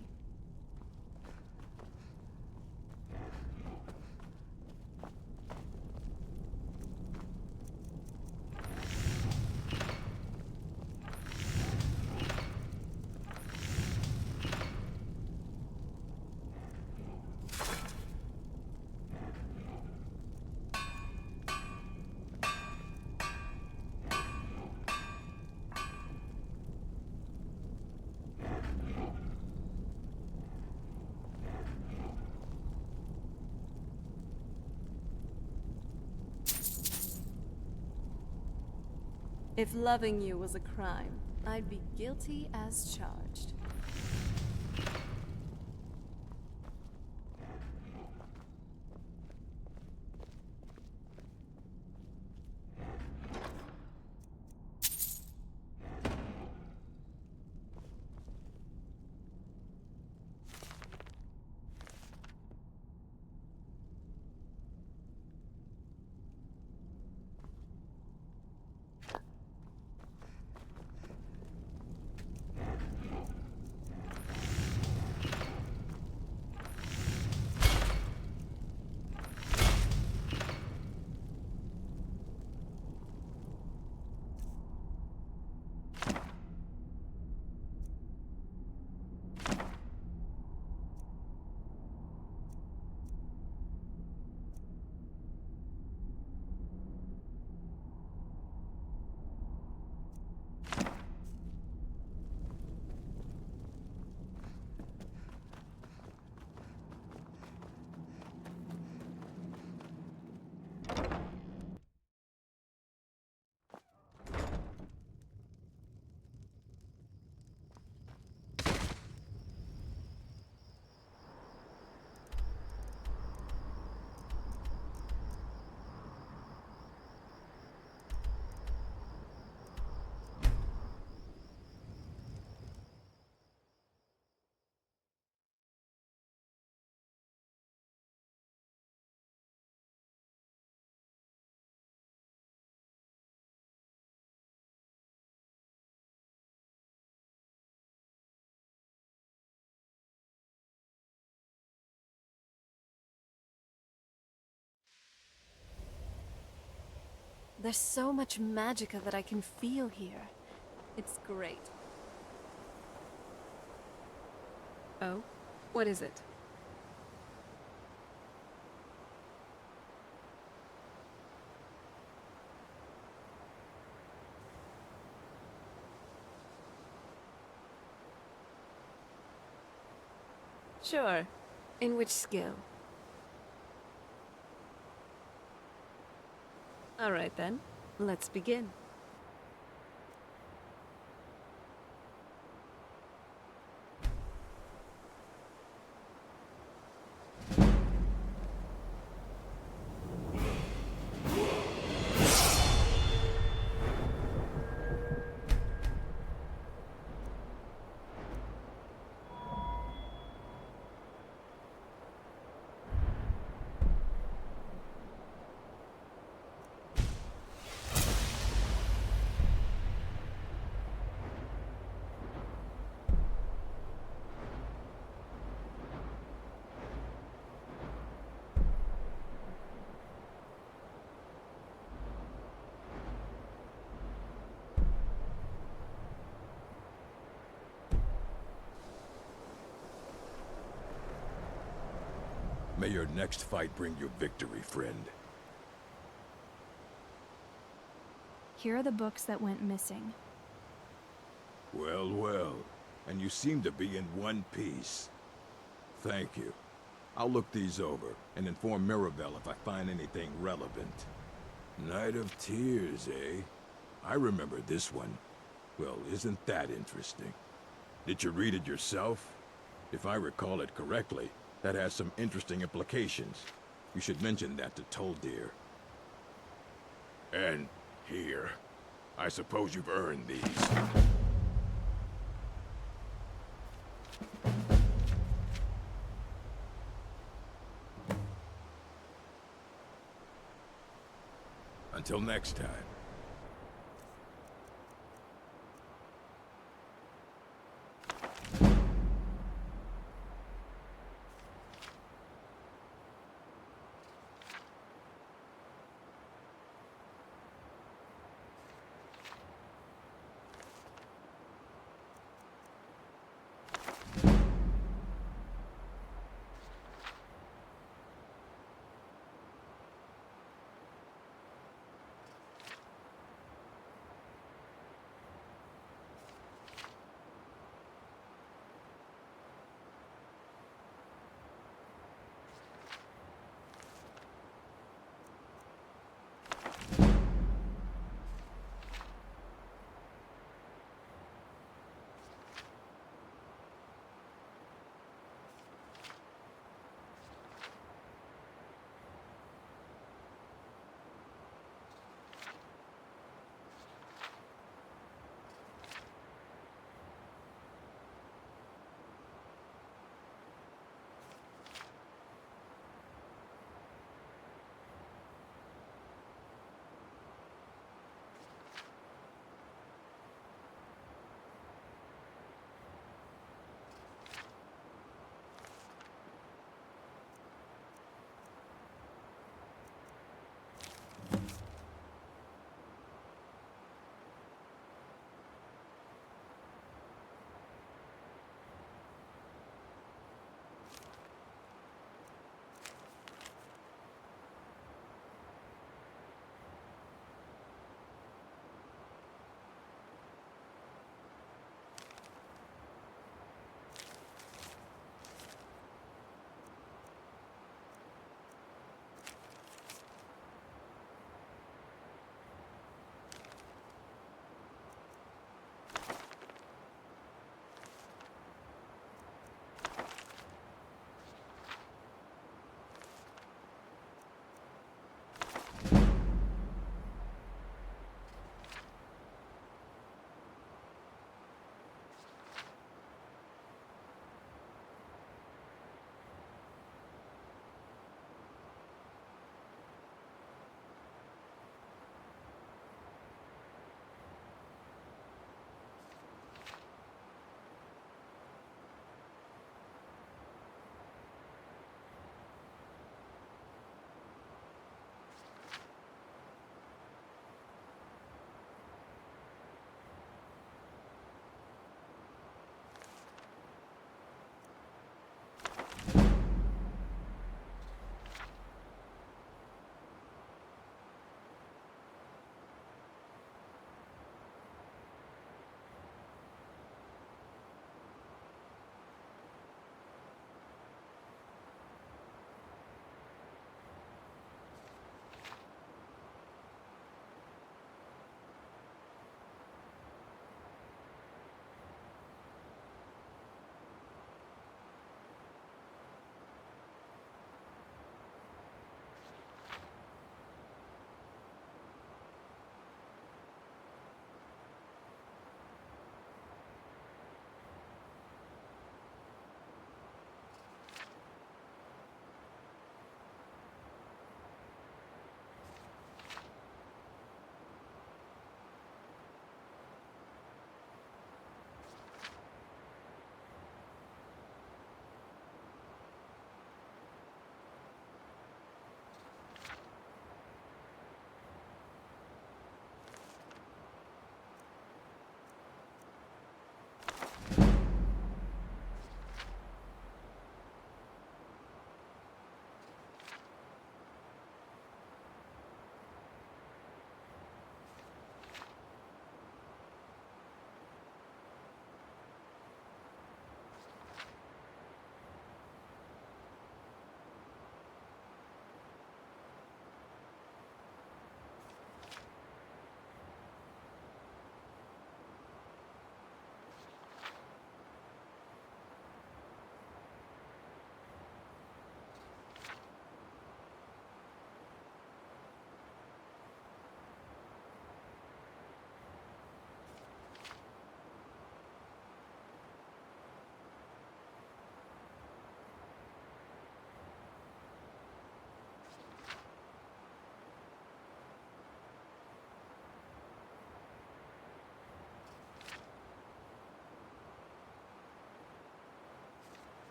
If loving you was a crime, I'd be guilty as charged. there's so much magicka that I can feel here. It's great. Oh? What is it? Sure. In which skill? Alright then, let's begin. May your next fight bring you victory, friend. Here are the books that went missing. Well, well. And you seem to be in one piece. Thank you. I'll look these over and inform Mirabelle if I find anything relevant. Night of Tears, eh? I remember this one. Well, isn't that interesting? Did you read it yourself? If I recall it correctly, that has some interesting implications. You should mention that to Toldir. And here. I suppose you've earned these. Until next time.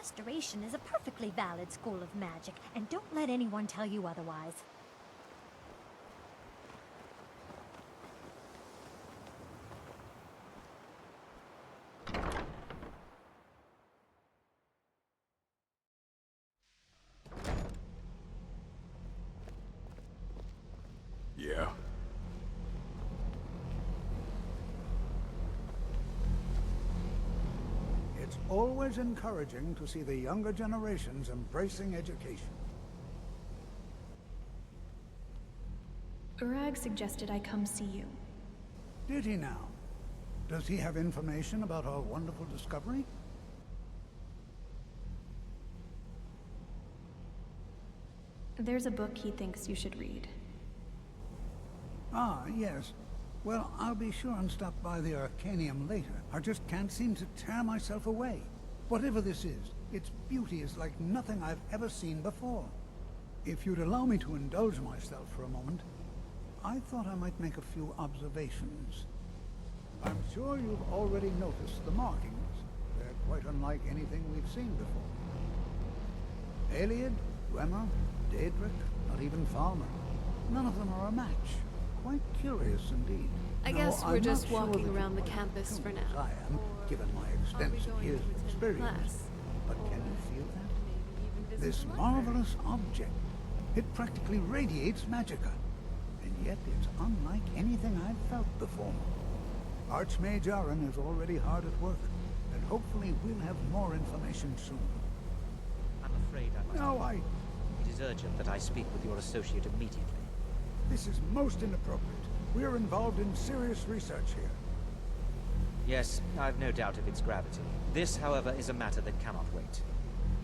Restoration is a perfectly valid school of magic, and don't let anyone tell you otherwise. Yeah? It's always encouraging to see the younger generations embracing education. Urag suggested I come see you. Did he now? Does he have information about our wonderful discovery? There's a book he thinks you should read. Ah, yes. Well, I'll be sure and stop by the Arcanium later. I just can't seem to tear myself away. Whatever this is, its beauty is like nothing I've ever seen before. If you'd allow me to indulge myself for a moment, I thought I might make a few observations. I'm sure you've already noticed the markings. They're quite unlike anything we've seen before. Aliad, Gwemmer, Daedric, not even Falmer. None of them are a match. Quite curious indeed. I Now, guess we're I'm just not sure walking that around the you're quite campus as for tuned now. as I am, given my extensive years of experience. Class? But can you feel that? This marvelous object. It practically radiates magicka. And yet it's unlike anything I've felt before. Archmage Aaron is already hard at work, and hopefully we'll have more information soon. I'm afraid I must... No, It is urgent that I speak with your associate immediately. This is most inappropriate. We're involved in serious research here. Yes, I've no doubt of its gravity. This, however, is a matter that cannot wait.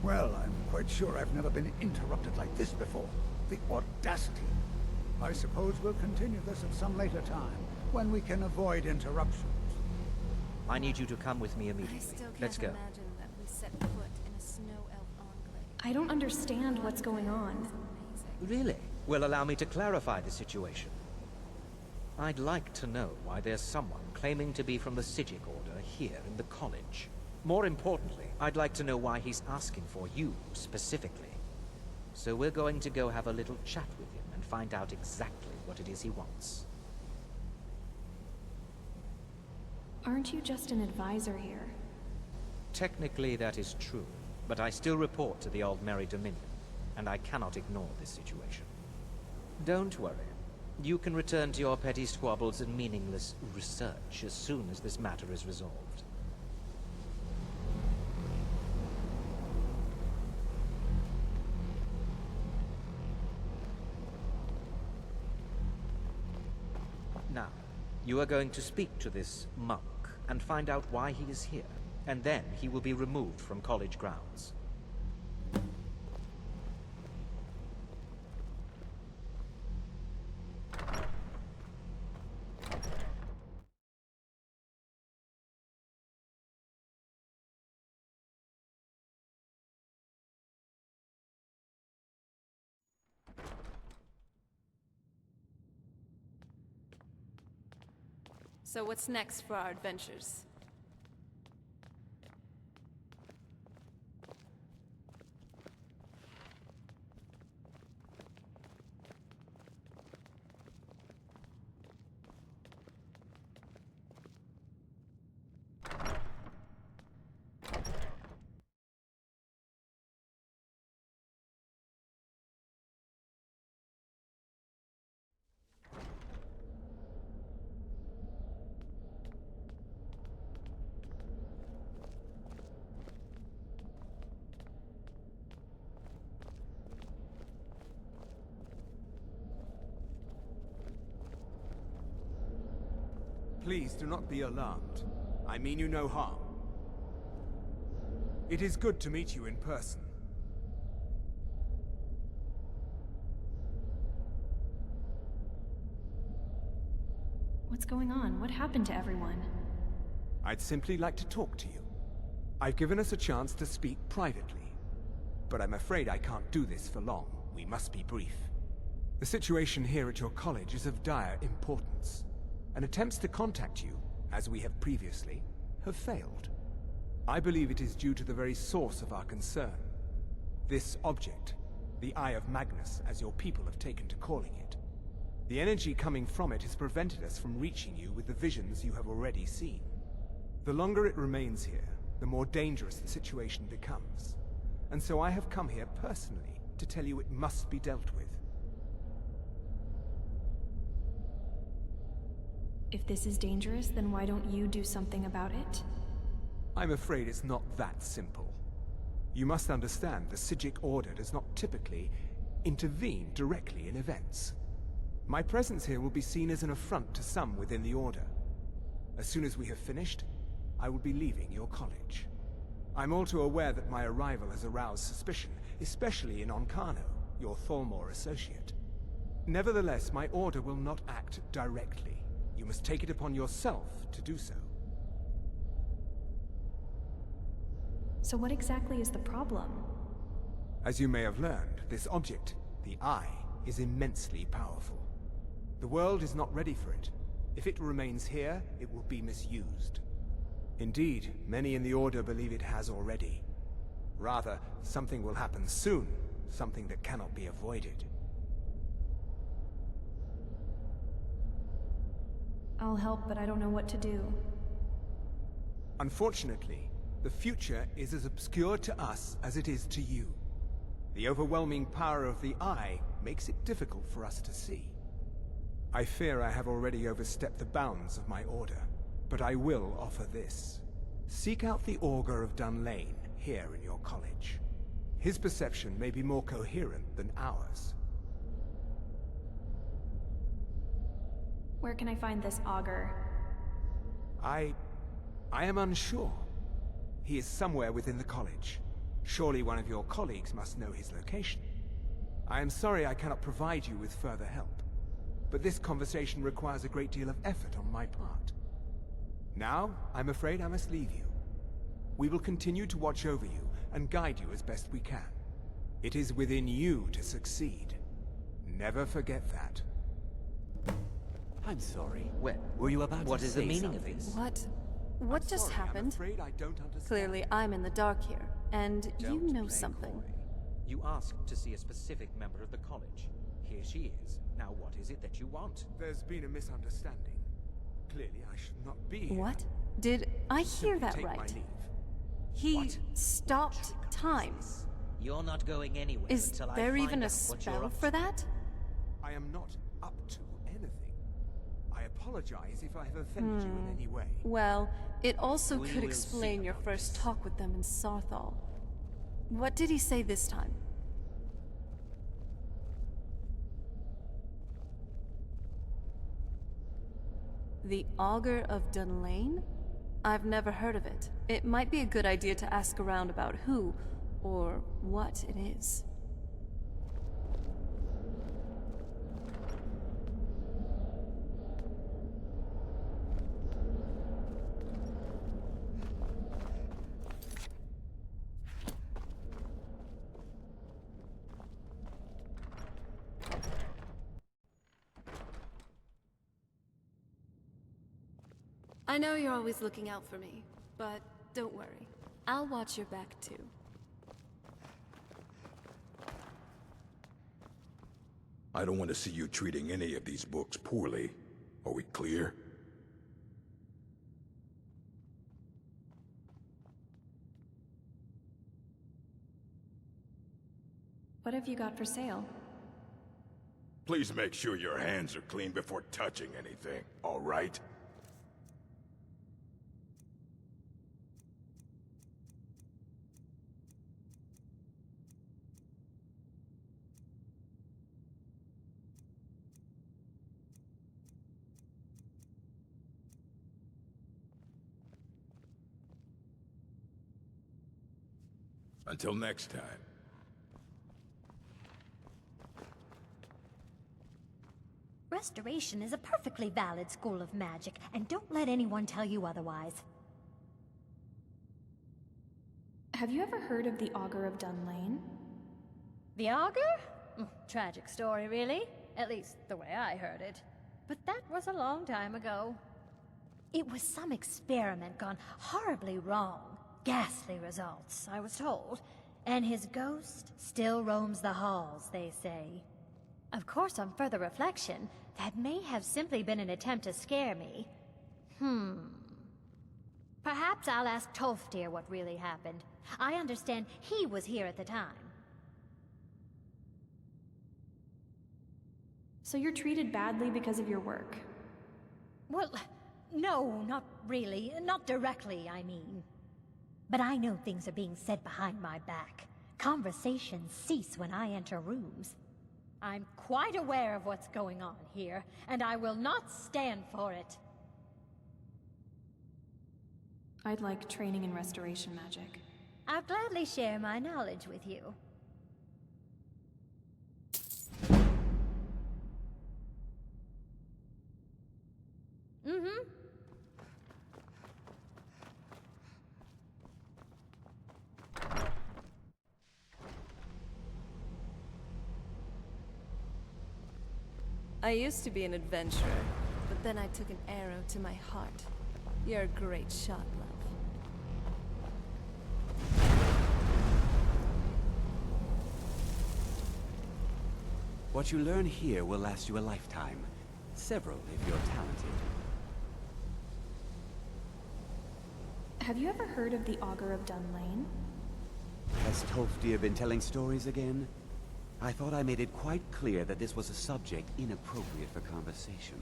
Well, I'm quite sure I've never been interrupted like this before. The audacity. I suppose we'll continue this at some later time, when we can avoid interruptions. I need you to come with me immediately. Let's go. Imagine that we set foot in a snow elf enclave. I don't understand what's going on. Really? Well, allow me to clarify the situation. I'd like to know why there's someone claiming to be from the Psijic Order here in the college. More importantly, I'd like to know why he's asking for you, specifically. So we're going to go have a little chat with him and find out exactly what it is he wants. Aren't you just an advisor here? Technically, that is true, but I still report to the Aldmeri Dominion, and I cannot ignore this situation. Don't worry. You can return to your petty squabbles and meaningless research as soon as this matter is resolved. Now, you are going to speak to this monk and find out why he is here, and then he will be removed from college grounds. So what's next for our adventures? Please do not be alarmed. I mean you no harm. It is good to meet you in person. What's going on? What happened to everyone? I'd simply like to talk to you. I've given us a chance to speak privately, but I'm afraid I can't do this for long. We must be brief. The situation here at your college is of dire importance, and attempts to contact you, as we have previously, have failed. I believe it is due to the very source of our concern. This object, the Eye of Magnus, as your people have taken to calling it. The energy coming from it has prevented us from reaching you with the visions you have already seen. The longer it remains here, the more dangerous the situation becomes. And so I have come here personally to tell you it must be dealt with. If this is dangerous, then why don't you do something about it? I'm afraid it's not that simple. You must understand the Psijic Order does not typically intervene directly in events. My presence here will be seen as an affront to some within the Order. As soon as we have finished, I will be leaving your college. I'm all too aware that my arrival has aroused suspicion, especially in Onkano, your Thalmor associate. Nevertheless, my Order will not act directly. You must take it upon yourself to do so. So what exactly is the problem? As you may have learned, this object, the Eye, is immensely powerful. The world is not ready for it. If it remains here, it will be misused. Indeed, many in the Order believe it has already. Rather, something will happen soon, something that cannot be avoided. I'll help, but I don't know what to do. Unfortunately, the future is as obscure to us as it is to you. The overwhelming power of the Eye makes it difficult for us to see. I fear I have already overstepped the bounds of my Order, but I will offer this. Seek out the Augur of Dunlane here in your college. His perception may be more coherent than ours. Where can I find this augur? I am unsure. He is somewhere within the college. Surely one of your colleagues must know his location. I am sorry I cannot provide you with further help, but this conversation requires a great deal of effort on my part. Now, I'm afraid I must leave you. We will continue to watch over you and guide you as best we can. It is within you to succeed. Never forget that. I'm sorry. Were you about to say What is the meaning something? of this? What just happened? I don't understand. Clearly, I'm in the dark here, and you Don't know play something. coy. You asked to see a specific member of the college. Here she is. Now what is it that you want? There's been a misunderstanding. Clearly, I should not be here. What? Did I hear Simply that take my right? leave. He stopped time. You're not going anywhere Is until there I find even a out what you're spell up for to. that? I am not up to anything. I apologize if I have offended you in any way. Well, it also We could will explain see your first talk with them in Sarthal. What did he say this time? The Augur of Dunlane? I've never heard of it. It might be a good idea to ask around about who or what it is. I know you're always looking out for me, but don't worry. I'll watch your back too. I don't want to see you treating any of these books poorly. Are we clear? What have you got for sale? Please make sure your hands are clean before touching anything, all right? Until next time. Restoration is a perfectly valid school of magic, and don't let anyone tell you otherwise. Have you ever heard of the Augur of Dunlane? The Augur? Tragic story, really. At least, the way I heard it. But that was a long time ago. It was some experiment gone horribly wrong. ghastly results, I was told. And his ghost still roams the halls, they say. Of course, on further reflection, that may have simply been an attempt to scare me. Perhaps I'll ask Tolfdir what really happened. I understand he was here at the time. So you're treated badly because of your work? Well, no, not really. Not directly, I mean. But I know things are being said behind my back. Conversations cease when I enter rooms. I'm quite aware of what's going on here, and I will not stand for it. I'd like training in restoration magic. I'll gladly share my knowledge with you. I used to be an adventurer, but then I took an arrow to my heart. You're a great shot, love. What you learn here will last you a lifetime. Several, if you're talented. Have you ever heard of the Augur of Dunlane? Has Tolfdir been telling stories again? I thought I made it quite clear that this was a subject inappropriate for conversation.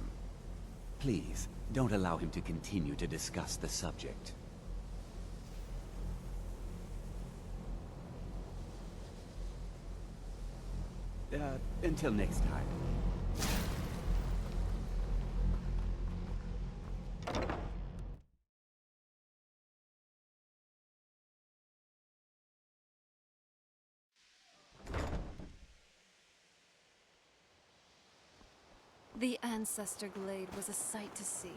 Please, don't allow him to continue to discuss the subject. Until next time. The Ancestor Glade was a sight to see.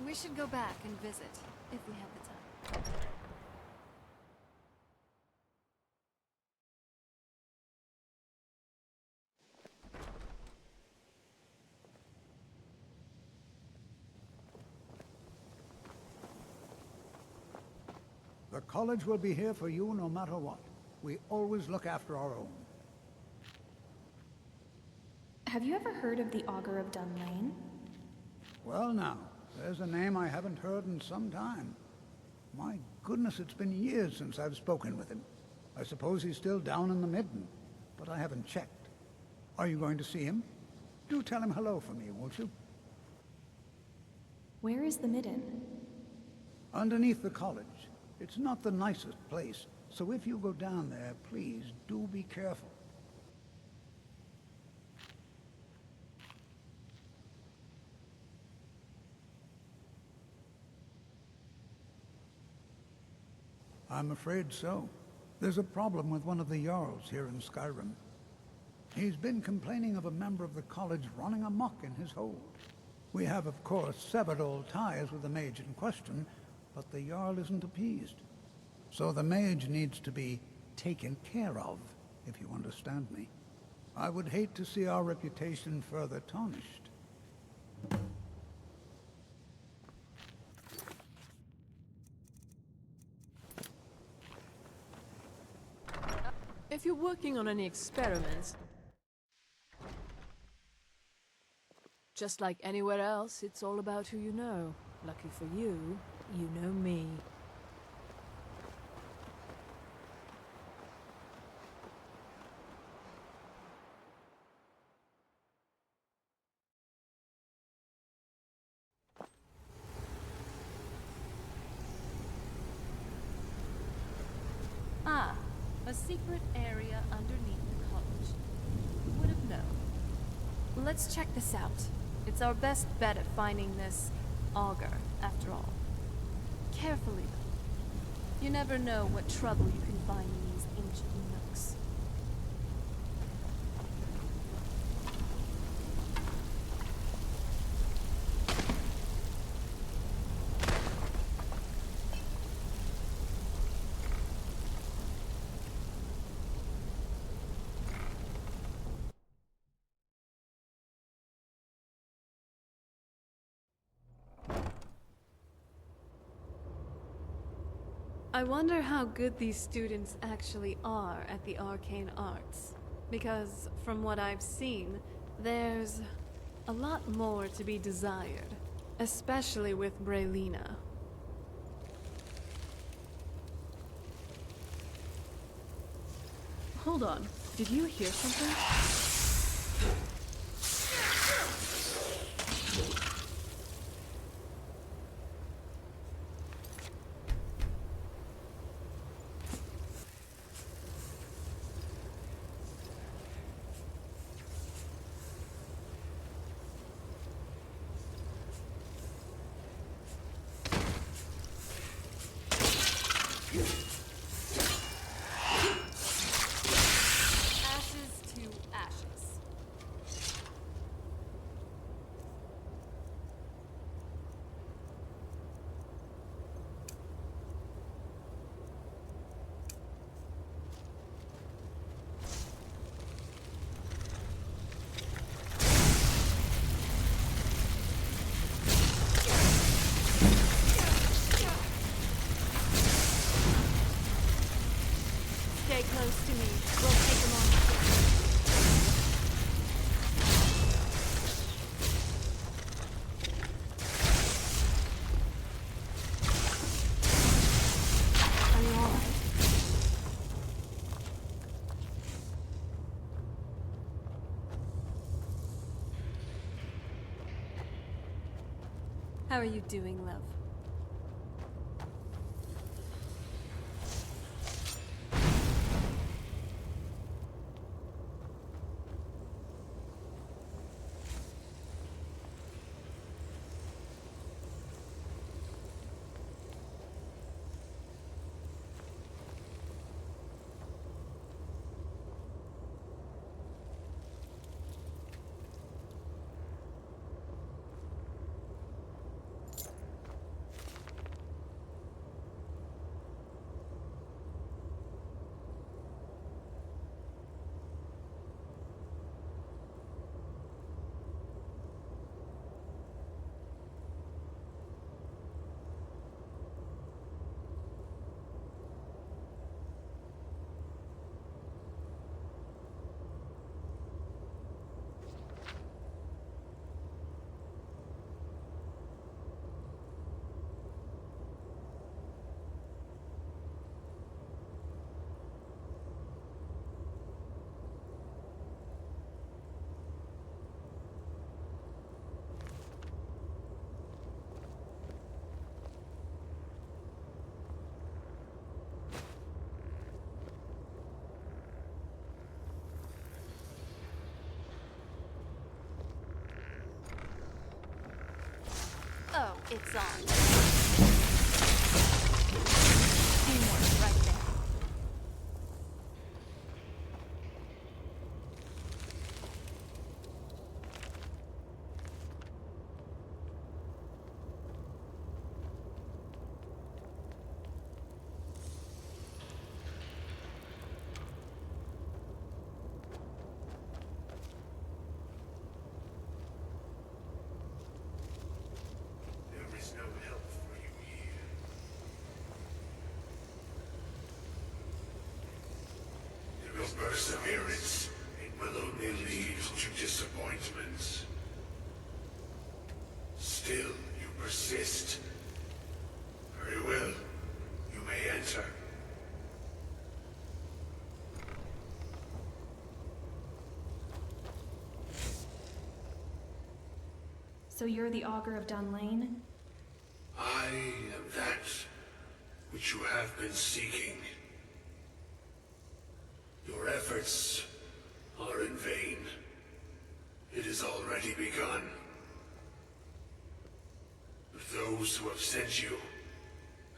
We should go back and visit, if we have the time. The college will be here for you no matter what. We always look after our own. Have you ever heard of the Augur of Dunlane? Well now, there's a name I haven't heard in some time. My goodness, it's been years since I've spoken with him. I suppose he's still down in the Midden, but I haven't checked. Are you going to see him? Do tell him hello for me, won't you? Where is the Midden? Underneath the college. It's not the nicest place, so if you go down there, please do be careful. I'm afraid so. There's a problem with one of the Jarls here in Skyrim. He's been complaining of a member of the college running amok in his hold. We have, of course, severed all ties with the mage in question, but the Jarl isn't appeased. So the mage needs to be taken care of, if you understand me. I would hate to see our reputation further tarnished. If you're working on any experiments, just like anywhere else, it's all about who you know. Lucky for you, you know me. Ah, a secret area underneath the college. Who would have known? Let's check this out. It's our best bet at finding this augur, after all. Carefully, though. You never know what trouble you can find in these ancient nooks. I wonder how good these students actually are at the arcane arts. Because, from what I've seen, there's a lot more to be desired. Especially with Braylina. Hold on. Did you hear something? Ashes to ashes. Stay close to me. We'll take them on together. Are you alright? How are you doing, love? Oh, it's on. Teamwork right there. There is no help for you here. There is perseverance. It will only lead to disappointments. Still, you persist. Very well. You may enter. So you're the Augur of Dunlane? I am that which you have been seeking. Your efforts are in vain. It has already begun. But those who have sent you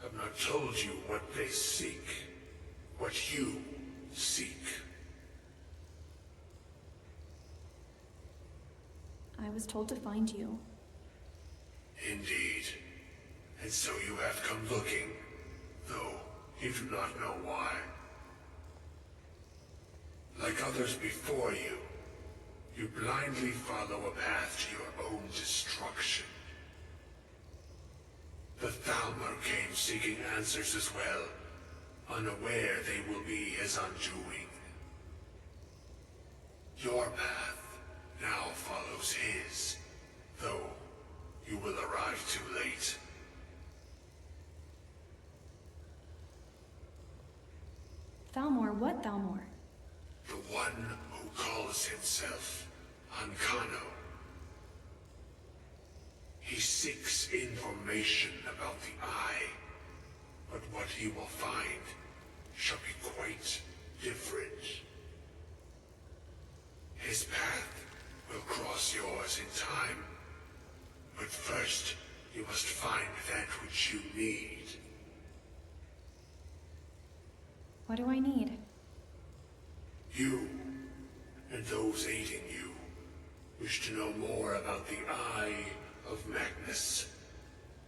have not told you what they seek, what you seek. I was told to find you. Indeed. And so you have come looking, though you do not know why. Like others before you, you blindly follow a path to your own destruction. The Thalmor came seeking answers as well, unaware they will be his undoing. Your path now follows his, though you will arrive too late. Thalmor, what Thalmor? The one who calls himself Ancano. He seeks information about the Eye, but what he will find shall be quite different. His path will cross yours in time, but first you must find that which you need. What do I need? You, and those aiding you, wish to know more about the Eye of Magnus.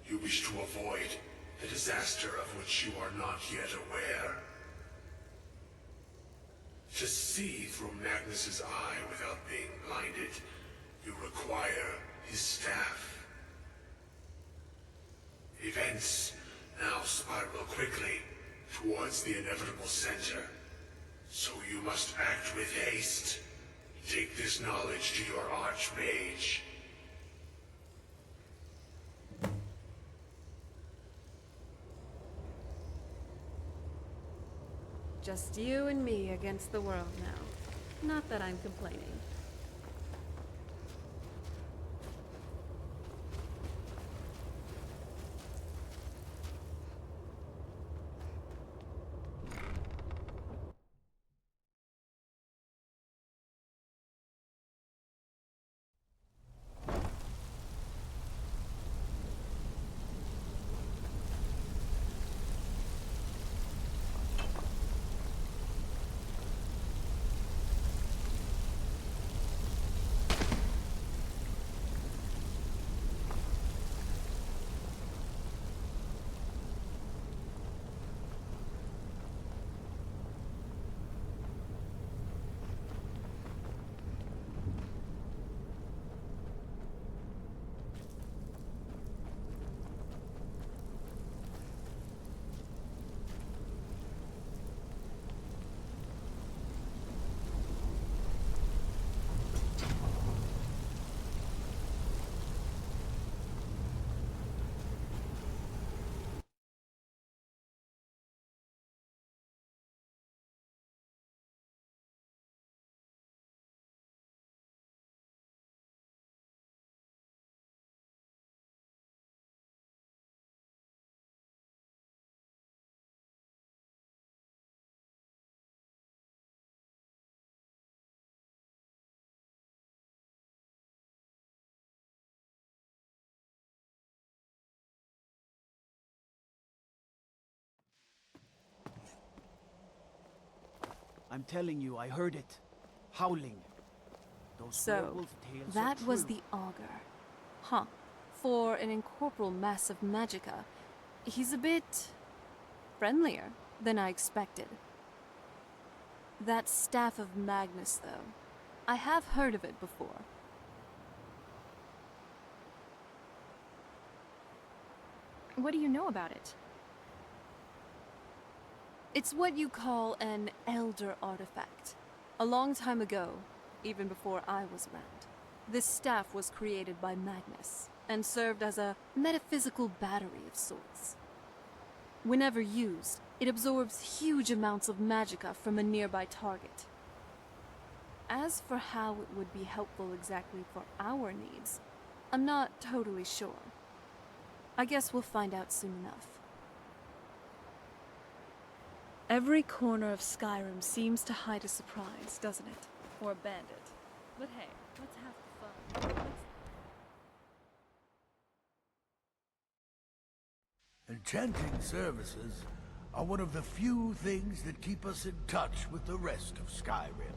You wish to avoid the disaster of which you are not yet aware. To see through Magnus's eye without being blinded, you require his staff. Events now spiral quickly towards the inevitable center, so you must act with haste. Take this knowledge to your Archmage. Just you and me against the world now. Not that I'm complaining. I'm telling you, I heard it. Howling. Those So, werewolf tales that are was true. the Augur. Huh. For an incorporeal mass of magicka, he's a bit friendlier than I expected. That Staff of Magnus, though. I have heard of it before. What do you know about it? It's what you call an elder artifact. A long time ago, even before I was around, this staff was created by Magnus and served as a metaphysical battery of sorts. Whenever used, it absorbs huge amounts of magicka from a nearby target. As for how it would be helpful exactly for our needs, I'm not totally sure. I guess we'll find out soon enough. Every corner of Skyrim seems to hide a surprise, doesn't it? Or a bandit. But hey, let's have fun. Enchanting services are one of the few things that keep us in touch with the rest of Skyrim.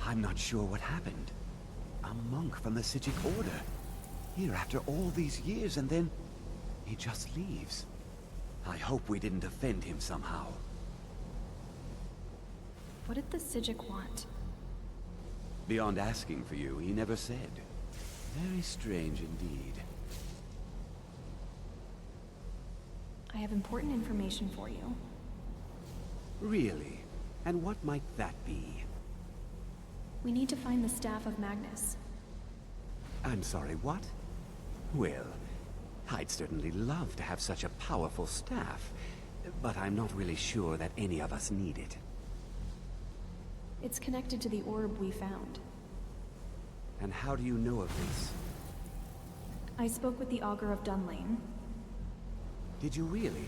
I'm not sure what happened. A monk from the Sijic Order. Here after all these years, and then he just leaves. I hope we didn't offend him somehow. What did the Sijic want? Beyond asking for you, he never said. Very strange indeed. I have important information for you. Really? And what might that be? We need to find the Staff of Magnus. I'm sorry, what? Well, I'd certainly love to have such a powerful staff, but I'm not really sure that any of us need it. It's connected to the orb we found. And how do you know of this? I spoke with the Augur of Dunlane. Did you really?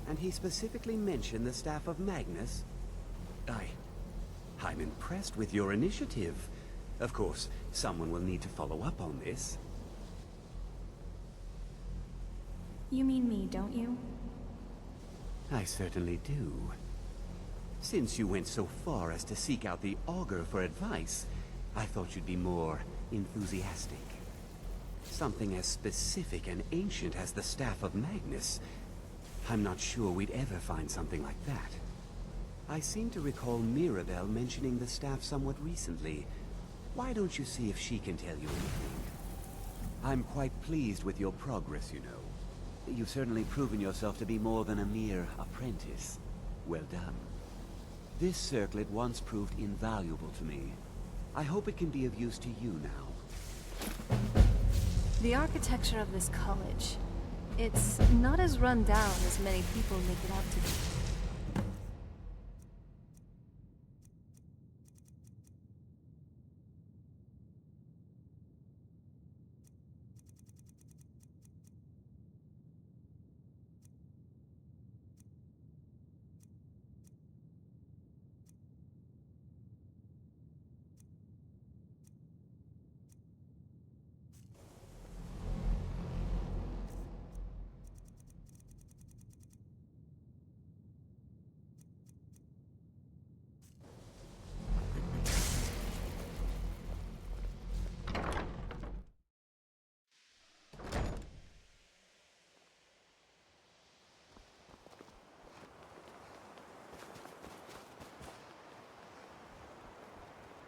And he specifically mentioned the Staff of Magnus? I'm impressed with your initiative. Of course, someone will need to follow up on this. You mean me, don't you? I certainly do. Since you went so far as to seek out the Augur for advice, I thought you'd be more enthusiastic. Something as specific and ancient as the Staff of Magnus. I'm not sure we'd ever find something like that. I seem to recall Mirabelle mentioning the staff somewhat recently. Why don't you see if she can tell you anything? I'm quite pleased with your progress, you know. You've certainly proven yourself to be more than a mere apprentice. Well done. This circlet once proved invaluable to me. I hope it can be of use to you now. The architecture of this college, it's not as run down as many people make it out to be.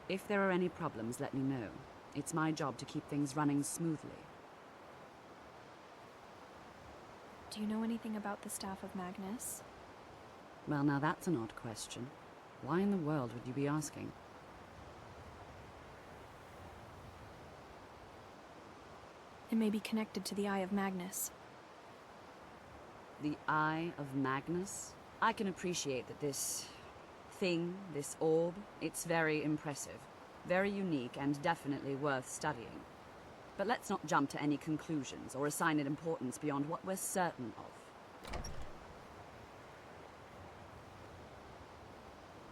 If there are any problems, let me know. It's my job to keep things running smoothly. Do you know anything about the Staff of Magnus? Well, now that's an odd question. Why in the world would you be asking? It may be connected to the Eye of Magnus. The Eye of Magnus? I can appreciate that this thing, this orb, it's very impressive, very unique, and definitely worth studying. But let's not jump to any conclusions or assign it importance beyond what we're certain of.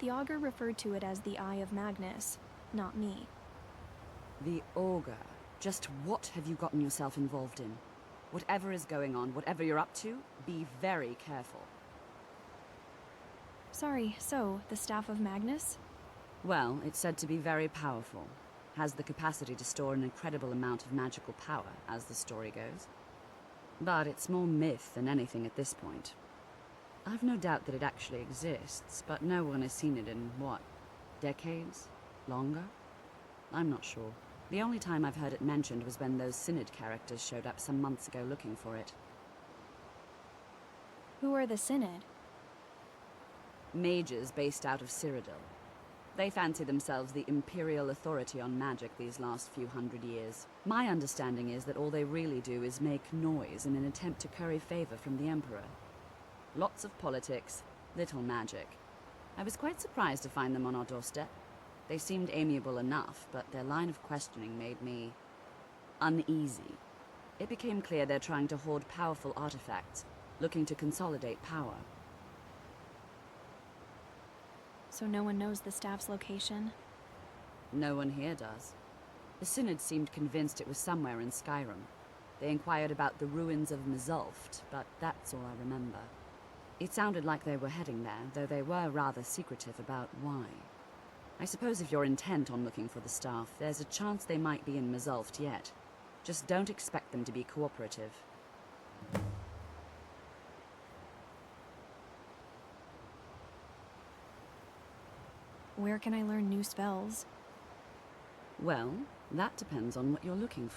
The Augur referred to it as the Eye of Magnus, not me. The Augur. Just what have you gotten yourself involved in? Whatever is going on, whatever you're up to, be very careful. Sorry, so, the Staff of Magnus? Well, it's said to be very powerful. Has the capacity to store an incredible amount of magical power, as the story goes. But it's more myth than anything at this point. I've no doubt that it actually exists, but no one has seen it in, what, decades? Longer? I'm not sure. The only time I've heard it mentioned was when those Synod characters showed up some months ago looking for it. Who are the Synod? Mages based out of Cyrodiil. They fancy themselves the imperial authority on magic these last few hundred years. My understanding is that all they really do is make noise in an attempt to curry favor from the Emperor. Lots of politics, little magic. I was quite surprised to find them on our doorstep. They seemed amiable enough, but their line of questioning made me uneasy. It became clear they're trying to hoard powerful artifacts, looking to consolidate power. So no one knows the staff's location? No one here does. The Synod seemed convinced it was somewhere in Skyrim. They inquired about the ruins of Mzulft, but that's all I remember. It sounded like they were heading there, though they were rather secretive about why. I suppose if you're intent on looking for the staff, there's a chance they might be in Mzulft yet. Just don't expect them to be cooperative. Where can I learn new spells? Well, that depends on what you're looking for.